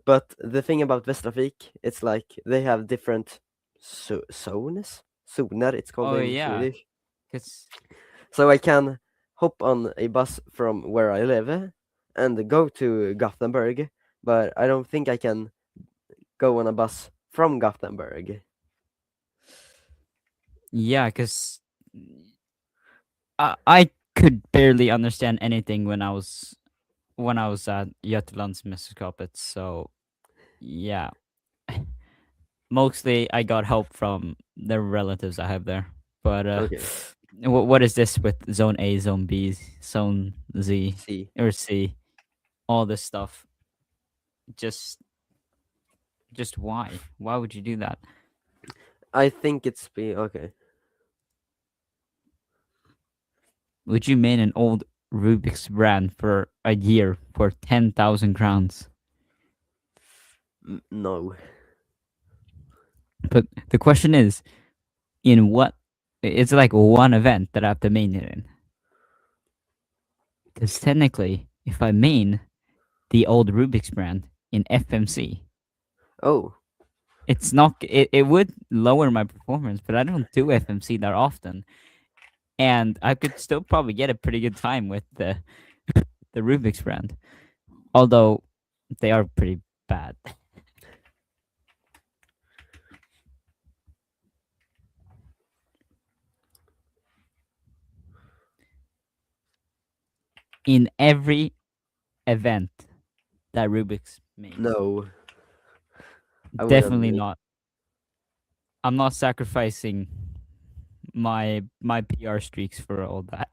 but the thing about Västtrafik, it's like they have different zones. Zoner, it's called Oh in yeah, Swedish. cause So I can hop on a bus from where I live and go to Gothenburg, but I don't think I can go on a bus from Gothenburg. yeah, cause I could barely understand anything when I was at Götalandsmästerskapet. So yeah, mostly I got help from the relatives I have there. But Okay, what is this with Zone A, Zone B, Zone Z see. or C? All this stuff. Just just why? Why would you do that? I think it's be okay. Would you main an old Rubik's brand for a year for 10,000 crowns? No. But the question is, in what? It's like one event that I have to main it in. Because technically, if I main the old Rubik's brand in FMC, Oh, it's not. It would lower my performance, but I don't do FMC that often, and I could still probably get a pretty good time with the Rubik's brand, although they are pretty bad. In every event that Rubik's makes, No, I wouldn't definitely be. not. I'm not sacrificing my PR streaks for all that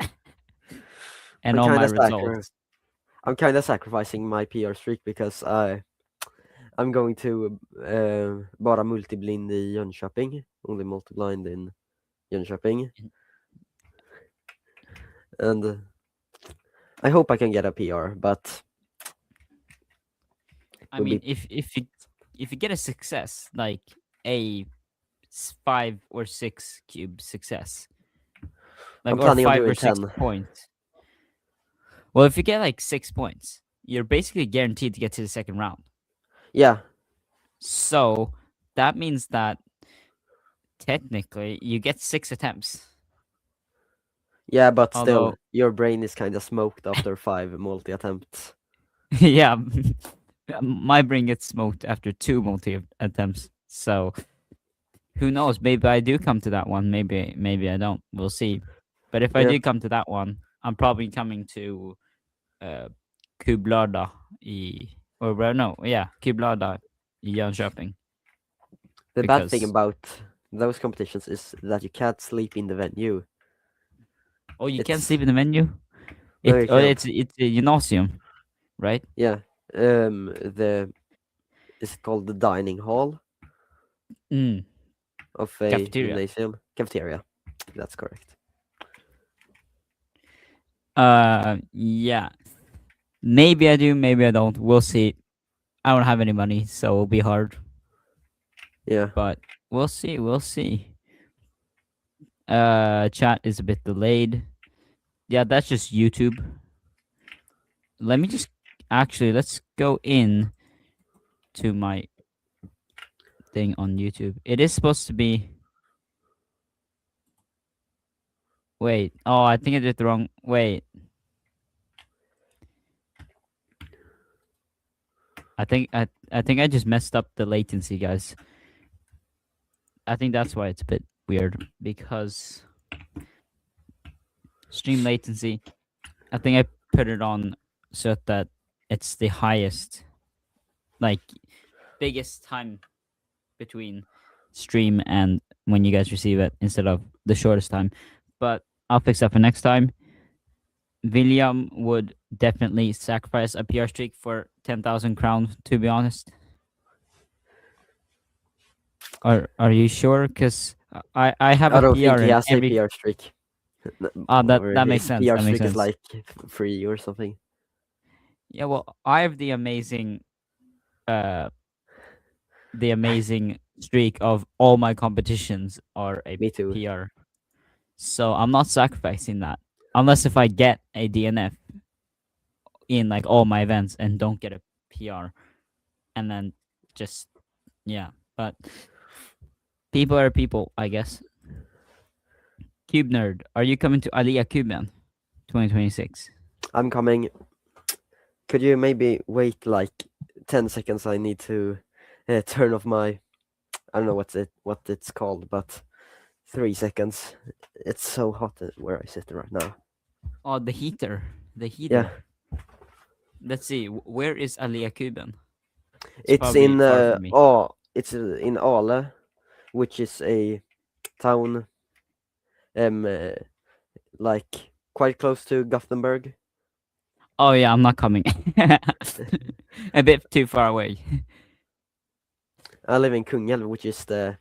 and I'm all kind my of sacri- results. I'm kind of sacrificing my PR streak because I'm going to bara multiblind i Jönköping, only multiblind in Jönköping, and I hope I can get a PR, but I will mean, be if you get a success like a 5 or 6 cube success, like I'm or planning on five doing or six 10. points. Well, if you get like 6 points, you're basically guaranteed to get to the second round. Yeah, So that means that technically you get 6 attempts. yeah, but still, Although, your brain is kind of smoked after 5 multi attempts. yeah, my brain gets smoked after 2 multi attempts. So who knows? Maybe I do come to that one. Maybe I don't. We'll see. But if I Yeah, do come to that one, I'm probably coming to uh, Kublada no, yeah, Kublada i Jönköping the bad thing because about those competitions is that you can't sleep in the venue. oh, you can't It's sleep in the venue. no, you can't. It's a gymnasium, right? Yeah, the is it called the dining hall Mm, of a cafeteria. gymnasium cafeteria? That's correct. Yeah. Maybe I do, maybe I don't. We'll see. I don't have any money, so it'll be hard. Yeah, But we'll see. We'll see. Chat is a bit delayed. Yeah, that's just YouTube. Let me just actually let's go in to my thing on YouTube. It is supposed to be. Wait. Oh, I think I did the wrong. Wait. I think I just messed up the latency, guys. I think that's why it's a bit weird because stream latency. I think I put it on so that it's the highest, like biggest time between stream and when you guys receive it instead of the shortest time. But I'll fix that for next time. William would definitely sacrifice a PR streak for 10,000 crowns, to be honest. Are you sure? Because I have I a don't think PR he in has a every. PR streak. Or That makes his sense. PR That makes streak is sense. like 3 or something. Yeah, well, I have uh the amazing streak of all my competitions are a Me too. PR. So I'm not sacrificing that unless if I get a DNF in like all my events and don't get a PR, and then just yeah. But people are people, I guess. Cube nerd, are you coming to Alia Cuban 2026? I'm coming. Could you maybe wait like 10 seconds? I need to turn off my. I don't know what it's called, but 3 seconds. It's so hot where I sit right now. Oh, the heater. The Yeah, heater. Let's see. Where is Alia Cuban? It's it's probably in far from me. It's in Ale, which is a town uh, like quite close to Gothenburg. Oh yeah, I'm not coming. A bit too far away. I live in Kungälv, which is the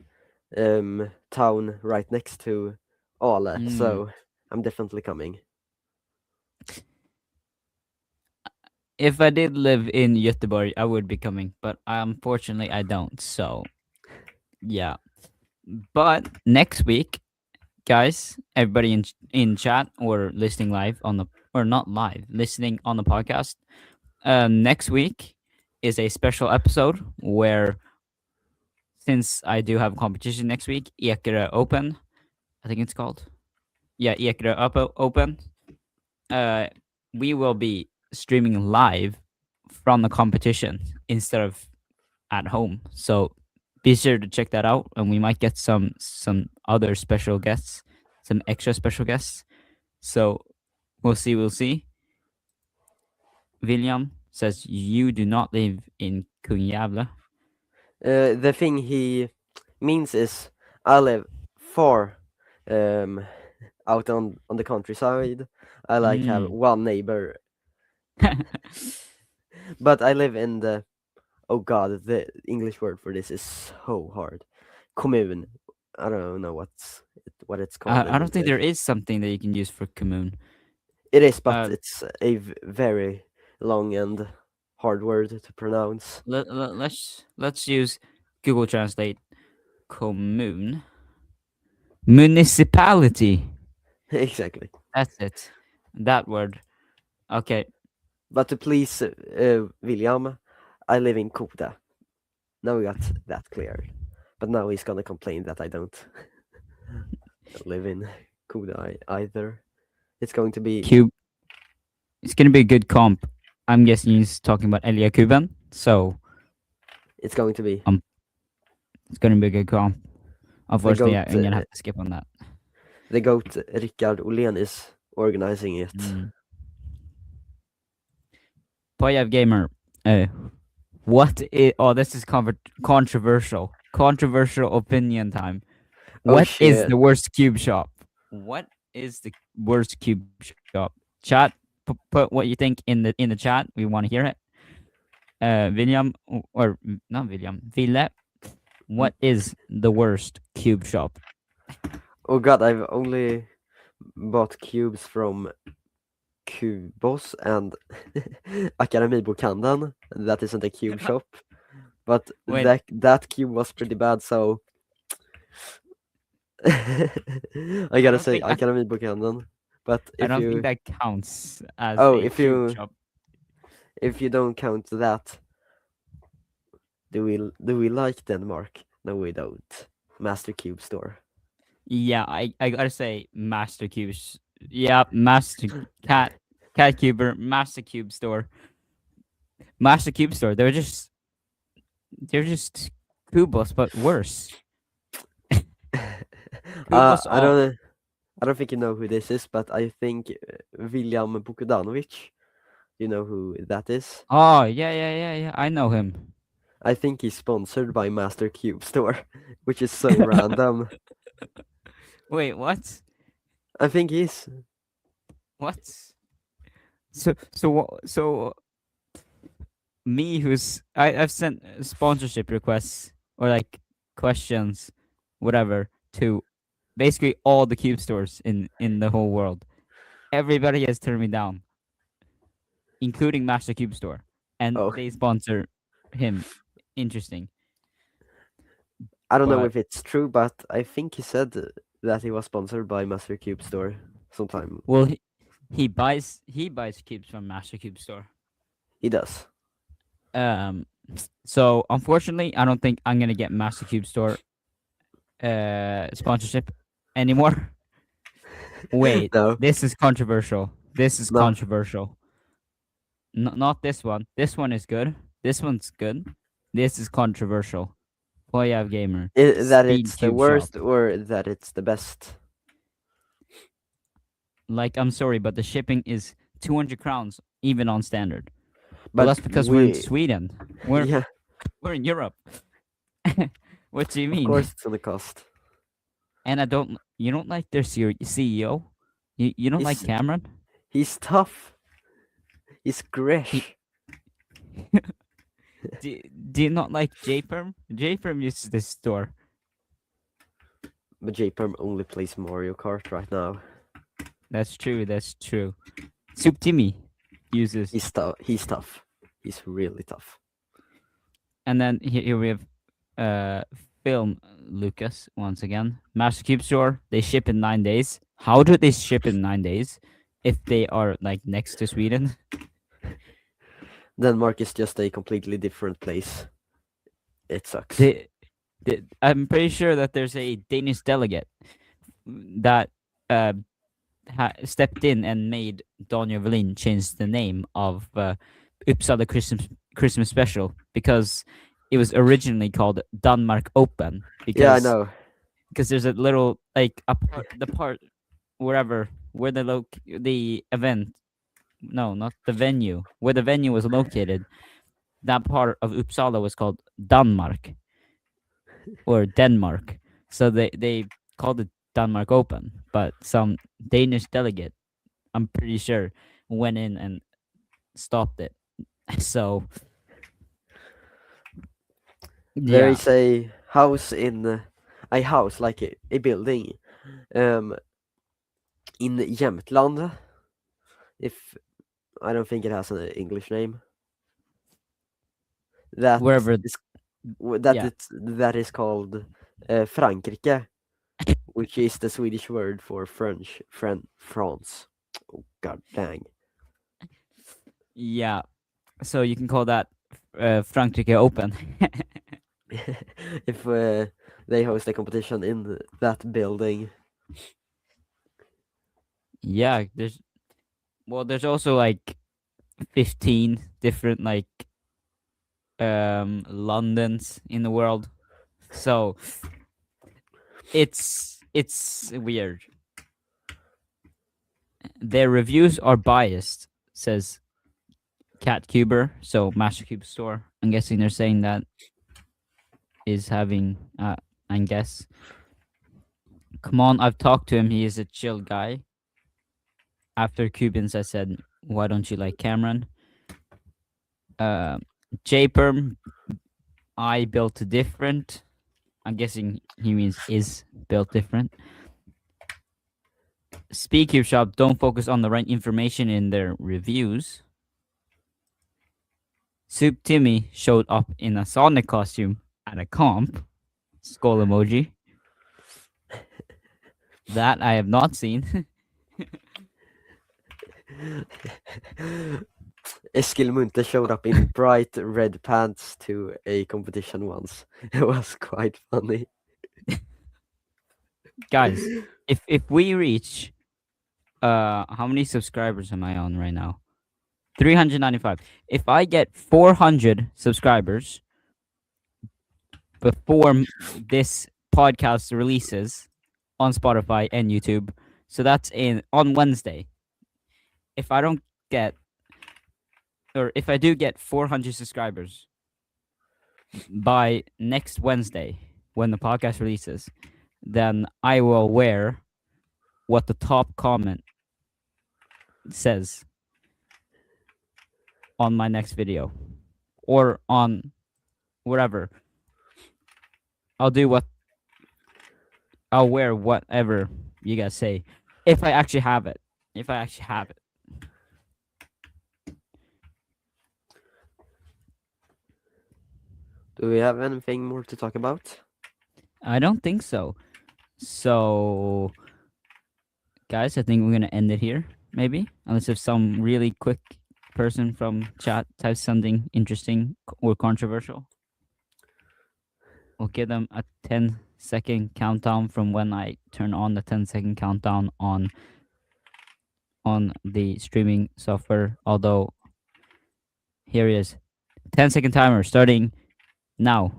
town right next to Ale, Mm. so I'm definitely coming. If I did live in Göteborg, I would be coming, but unfortunately I don't. So yeah. But next week, guys, everybody in chat or listening live on the or not live, listening on the podcast. Next week is a special episode where since I do have a competition next week, Ekere Open, I think it's called. Yeah, Ekere Open. Uh, we will be streaming live from the competition instead of at home. So be sure to check that out, and we might get some other special guests, some extra special guests. So we'll see. We'll see. William says you do not live in QiYi. The thing he means is I live far um, out on the countryside. I like have Mm. one neighbor, but I live in the oh god, the English word for this is so hard. Kommun. I don't know what it's called I in don't think there English. is something that you can use for commune. It is, but Uh, it's a very long and hard word to pronounce. let's use Google Translate commune municipality. Exactly. That's it. That word. Okay. But to please William, I live in Koda. Now we got that cleared. But now he's gonna complain that I don't live in Koda either. It's going to be Cube. It's gonna be a good comp. I'm guessing he's talking about Elia Kuban. So it's going to be it's gonna be a good comp. the Unfortunately, goat I'm gonna have to skip on that. the goat Rickard Olén is organizing it. Mm. Poyev Gamer. What is? Oh, this is controversial. Controversial opinion time. Oh What is shit. the worst cube shop? What is the worst cube shop? Chat. Put what you think in the chat. We want to hear it. William or not William. Ville. What is the worst cube shop? Oh god, I've only bought cubes from Kubos and Akademibokhandeln. That isn't a cube shop. But Wait, that cube was pretty bad, so I gotta don't say think Akademibokhandeln. But I if don't think you that counts as oh a cube shop. if you don't count that, do we like Denmark? No, we don't. Master Cube Store. Yeah, I gotta say Master Cubes. Yeah, Master Cat Cuber, Master Cube Store. Master Cube Store. They're just Kubos, but worse. Kubos I all. don't think you know who this is, but I think William Bogdanovic. You know who that is? Oh yeah. I know him. I think he's sponsored by Master Cube Store, which is so random. Wait, what? I think he's. What? So me who's I've sent sponsorship requests or like questions, whatever, to basically all the cube stores in the whole world. Everybody has turned me down, including Master Cube Store, and Oh, they sponsor him. Interesting, I don't know but if it's true, but I think he said that he was sponsored by Master Cube Store sometime. well, he buys cubes from Master Cube Store. He does. Um, so unfortunately, I don't think I'm gonna get Master Cube Store sponsorship anymore. Wait, No, this is controversial. This is no. controversial. Not this one. This one is good. This one's good. This is controversial. Poyav Gamer. That Speed it's the Cube Shop. worst or that it's the best. Like, I'm sorry, but the shipping is 200 crowns, even on standard. But But that's because we're in Sweden. We're yeah, we're in Europe. What do you of mean? course it's gonna cost. And you don't like their CEO? You don't like He's Cameron? he's tough. He's He, gresh. do you not like JPerm? JPerm uses this store. But JPerm only plays Mario Kart right now. That's true. That's true. Soup Timmy uses, He's tough. He's tough. He's really tough. and then here we have Film Lucas once again. Master Cube Store. They ship in 9 days. How do they ship in 9 days if they are like next to Sweden? Denmark is just a completely different place. It sucks. They I'm pretty sure that there's a Danish delegate that uh, stepped in and made Daniel Wallin change the name of Uppsala Christmas Special, because it was originally called Denmark Open, Yeah, I because know. there's a little like the part wherever where the event, no, not the venue, where the venue was located, that part of Uppsala was called Danmark or Denmark. So they called it Denmark Open, but some Danish delegate, I'm pretty sure, went in and stopped it. So There yeah, is a house in a house like a building um in Jämtland. If I don't think it has an English name. That wherever, is yeah, that is called Frankrike, which is the Swedish word for France. Oh god dang. yeah. So you can call that Frankrike Open. If they host a competition in that building. Yeah, there's also like 15 different like Londons in the world. So it's weird. Their reviews are biased, says Cat Cuber, so Master Cube Store. I'm guessing they're saying that is having I guess. Come on, I've talked to him. He is a chill guy. After Cubans, I said, why don't you like Cameron? Uh, J-Perm, I built different. I'm guessing he means is built different. Speak Your Shop, don't focus on the right information in their reviews. Soup Timmy showed up in a Sonic costume at a comp. Skull emoji. That I have not seen. Eskil Munthe showed up in bright red pants to a competition once. It was quite funny. Guys, if we reach how many subscribers am I on right now? 395. If I get 400 subscribers before this podcast releases on Spotify and YouTube, so that's in on Wednesday. If I don't get, or if I do get 400 subscribers by next Wednesday when the podcast releases, then I will wear what the top comment says on my next video or on wherever. I'll wear whatever you guys say if I actually have it. If I actually have it. Do we have anything more to talk about? I don't think so. So, guys, I think we're gonna end it here. Maybe, unless if some really quick person from chat types something interesting or controversial. We'll give them a 10-second countdown from when I turn on the 10-second countdown on the streaming software. Although, here it is. 10-second timer starting now.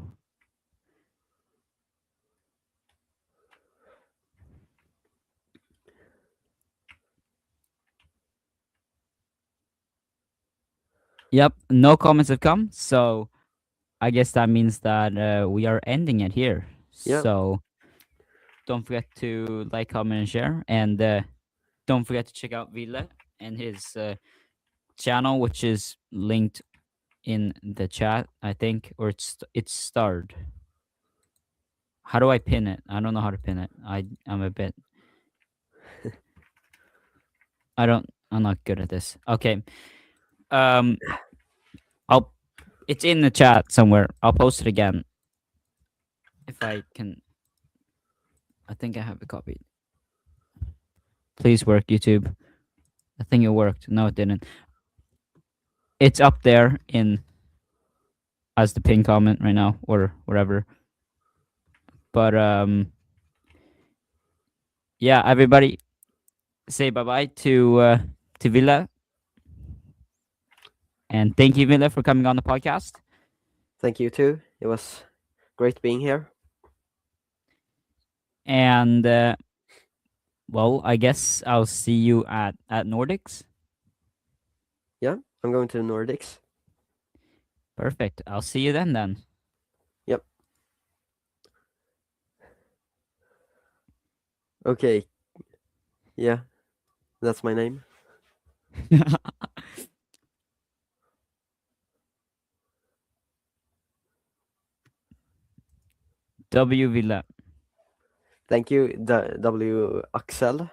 Yep, no comments have come, so I guess that means that we are ending it here. Yeah. So don't forget to like, comment, and share, and don't forget to check out Ville and his channel, which is linked in the chat, I think, or it's starred. How do I pin it? I don't know how to pin it. I'm a bit. I'm not good at this. Okay. It's in the chat somewhere. I'll post it again if I can. I think I have it copied. Please work, YouTube. I think it worked. No, it didn't. It's up there in as the pin comment right now or wherever. But yeah, everybody say bye bye to Villa, and thank you, Villa, for coming on the podcast. Thank you too. It was great being here. And well, I guess I'll see you at Nordics. Yeah, I'm going to the Nordics. Perfect. I'll see you then. Yep. Okay. Yeah, that's my name. W Villa. Thank you, W. Axel.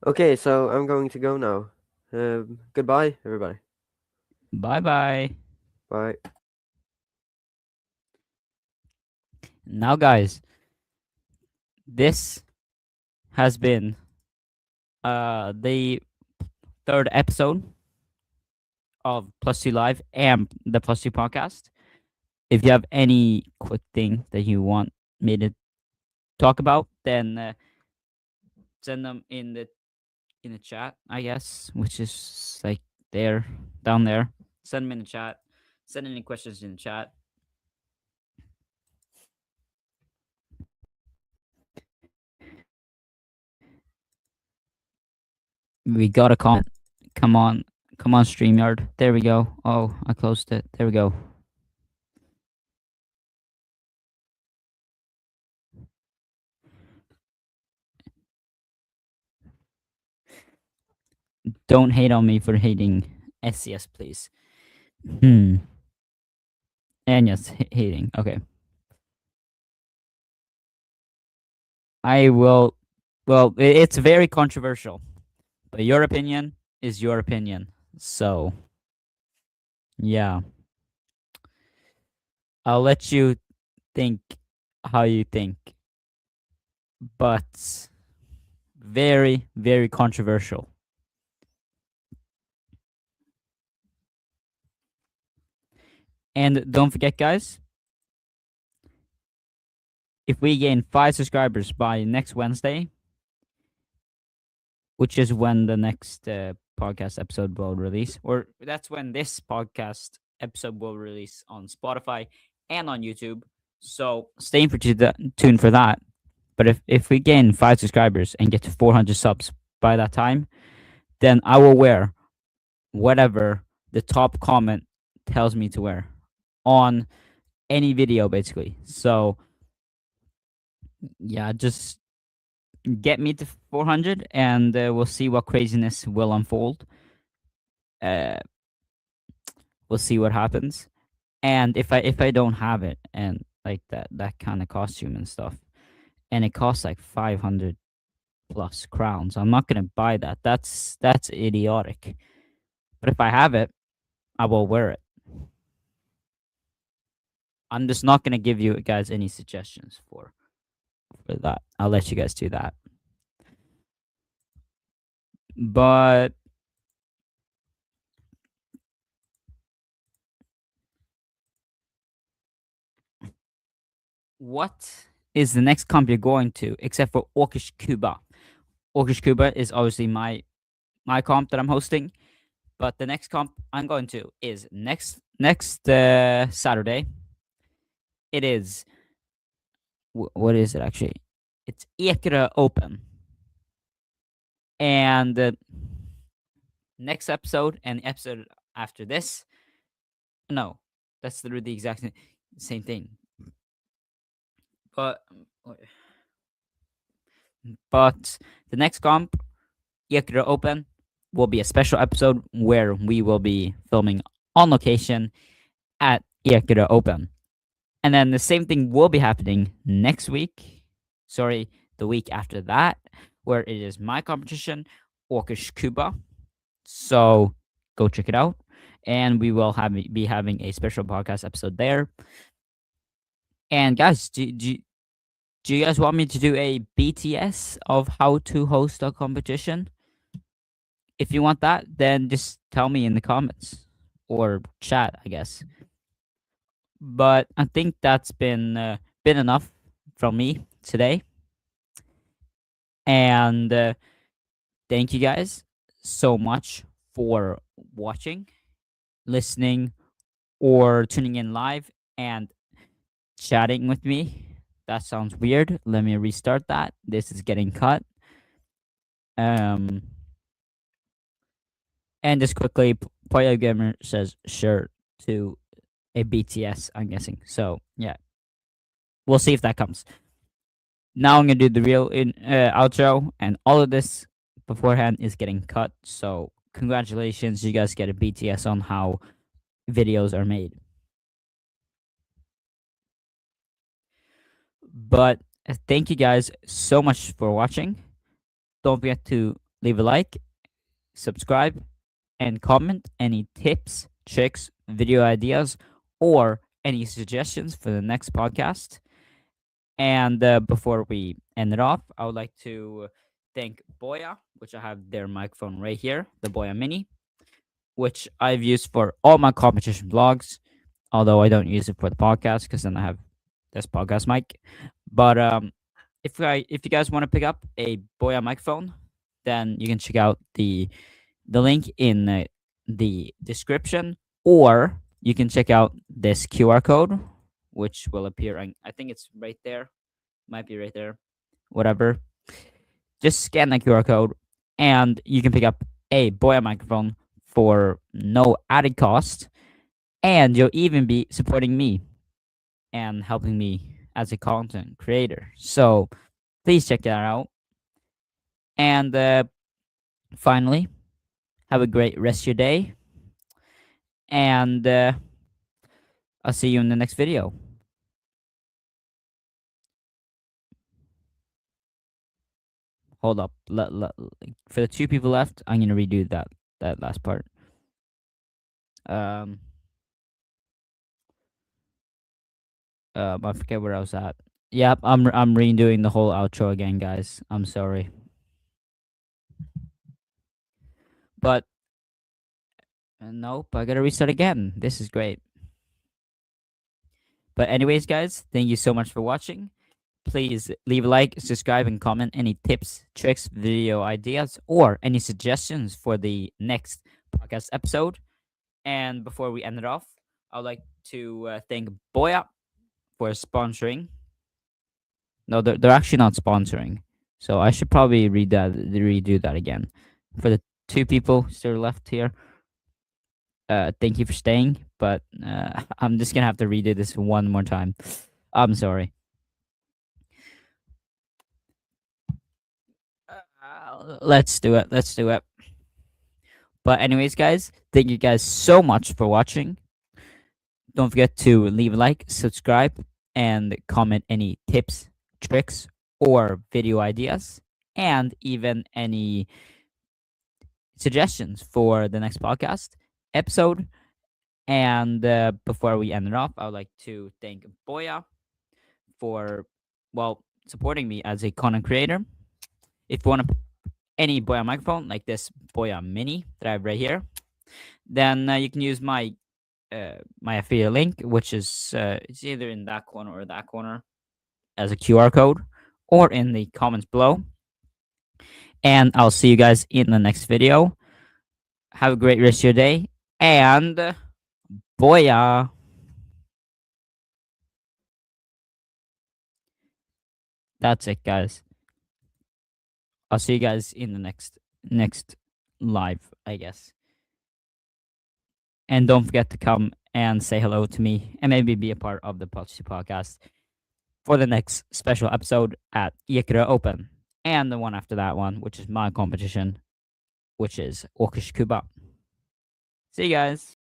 Okay, so I'm going to go now. Goodbye, everybody. Bye bye. Bye. Now, guys, this has been the third episode of Plus Two Live and the Plus Two podcast. If you have any quick thing that you want me to talk about, then send them in the chat, I guess, which is like there, down there. Send them in the chat. Send any questions in the chat. We got a comment. Come on, StreamYard. There we go. Oh, I closed it. There we go. Don't hate on me for hating SCS, please. And yes, hating. Okay. I will. Well, it's very controversial, but your opinion is your opinion. So, yeah, I'll let you think how you think, but very, very controversial. And don't forget, guys, if we gain 5 subscribers by next Wednesday, which is when the next podcast episode will release, or that's when this podcast episode will release on Spotify and on YouTube. So stay tuned for that. But if we gain 5 subscribers and get to 400 subs by that time, then I will wear whatever the top comment tells me to wear on any video, basically. So yeah, just get me to 400 and we'll see what craziness will unfold. We'll see what happens. And if I don't have it and like that kind of costume and stuff, and it costs like 500 plus crowns, I'm not gonna buy that. That's idiotic. But if I have it, I will wear it. I'm just not gonna give you guys any suggestions for that. I'll let you guys do that. But what is the next comp you're going to, except for Orkish Cuba? Orkish Cuba is obviously my comp that I'm hosting, but the next comp I'm going to is next Saturday. It is what is it actually? It's Ekra Open, and the next episode and the episode after this, no, that's the exact same thing. But the next comp, Ekra Open, will be a special episode where we will be filming on location at Ekra Open. And then the same thing will be happening next week. Sorry, the week after that, where it is my competition, Orkish Cuba. So go check it out. And we will be having a special podcast episode there. And guys, do you guys want me to do a BTS of how to host a competition? If you want that, then just tell me in the comments or chat, I guess. But I think that's been enough from me today. And thank you guys so much for watching, listening, or tuning in live and chatting with me. That sounds weird. Let me restart that. This is getting cut. Um, and just quickly, Pyra Gamer says sure to a BTS, I'm guessing. So yeah, we'll see if that comes. Now I'm gonna do the real outro, and all of this beforehand is getting cut. So congratulations, you guys get a BTS on how videos are made. But thank you guys so much for watching. Don't forget to leave a like, subscribe, and comment any tips, tricks, video ideas, or any suggestions for the next podcast. And before we end it off, I would like to thank Boya, which I have their microphone right here, the Boya Mini, which I've used for all my competition vlogs, although I don't use it for the podcast because then I have this podcast mic. But if you guys want to pick up a Boya microphone, then you can check out the link in the description, or you can check out this QR code, which will appear. I think it's right there, might be right there, whatever. Just scan that QR code, and you can pick up a Boya microphone for no added cost, and you'll even be supporting me and helping me as a content creator. So please check that out. And finally, have a great rest of your day. And I'll see you in the next video. Hold up. For the 2 people left, I'm going to redo that last part. I forget where I was at. Yep, I'm redoing the whole outro again, guys. I'm sorry. But nope, I gotta restart again. This is great. But anyways, guys, thank you so much for watching. Please leave a like, subscribe, and comment any tips, tricks, video ideas, or any suggestions for the next podcast episode. And before we end it off, I would like to thank Boya for sponsoring. No, they're actually not sponsoring. So I should probably redo that again. For the 2 people still left here, thank you for staying, but I'm just gonna have to redo this one more time. I'm sorry. Let's do it. Let's do it. But anyways, guys, thank you guys so much for watching. Don't forget to leave a like, subscribe, and comment any tips, tricks, or video ideas, and even any suggestions for the next podcast episode. And before we end it off, I would like to thank Boya for, well, supporting me as a content creator. If you want any Boya microphone like this Boya Mini that I have right here, then you can use my my affiliate link, which is it's either in that corner or that corner as a QR code, or in the comments below. And I'll see you guys in the next video. Have a great rest of your day, and Boya. That's it, guys. I'll see you guys in the next live, I guess. And don't forget to come and say hello to me and maybe be a part of the Potsy podcast for the next special episode at YuHu Open, and the one after that one, which is my competition, which is Åkers Kuba. See you guys.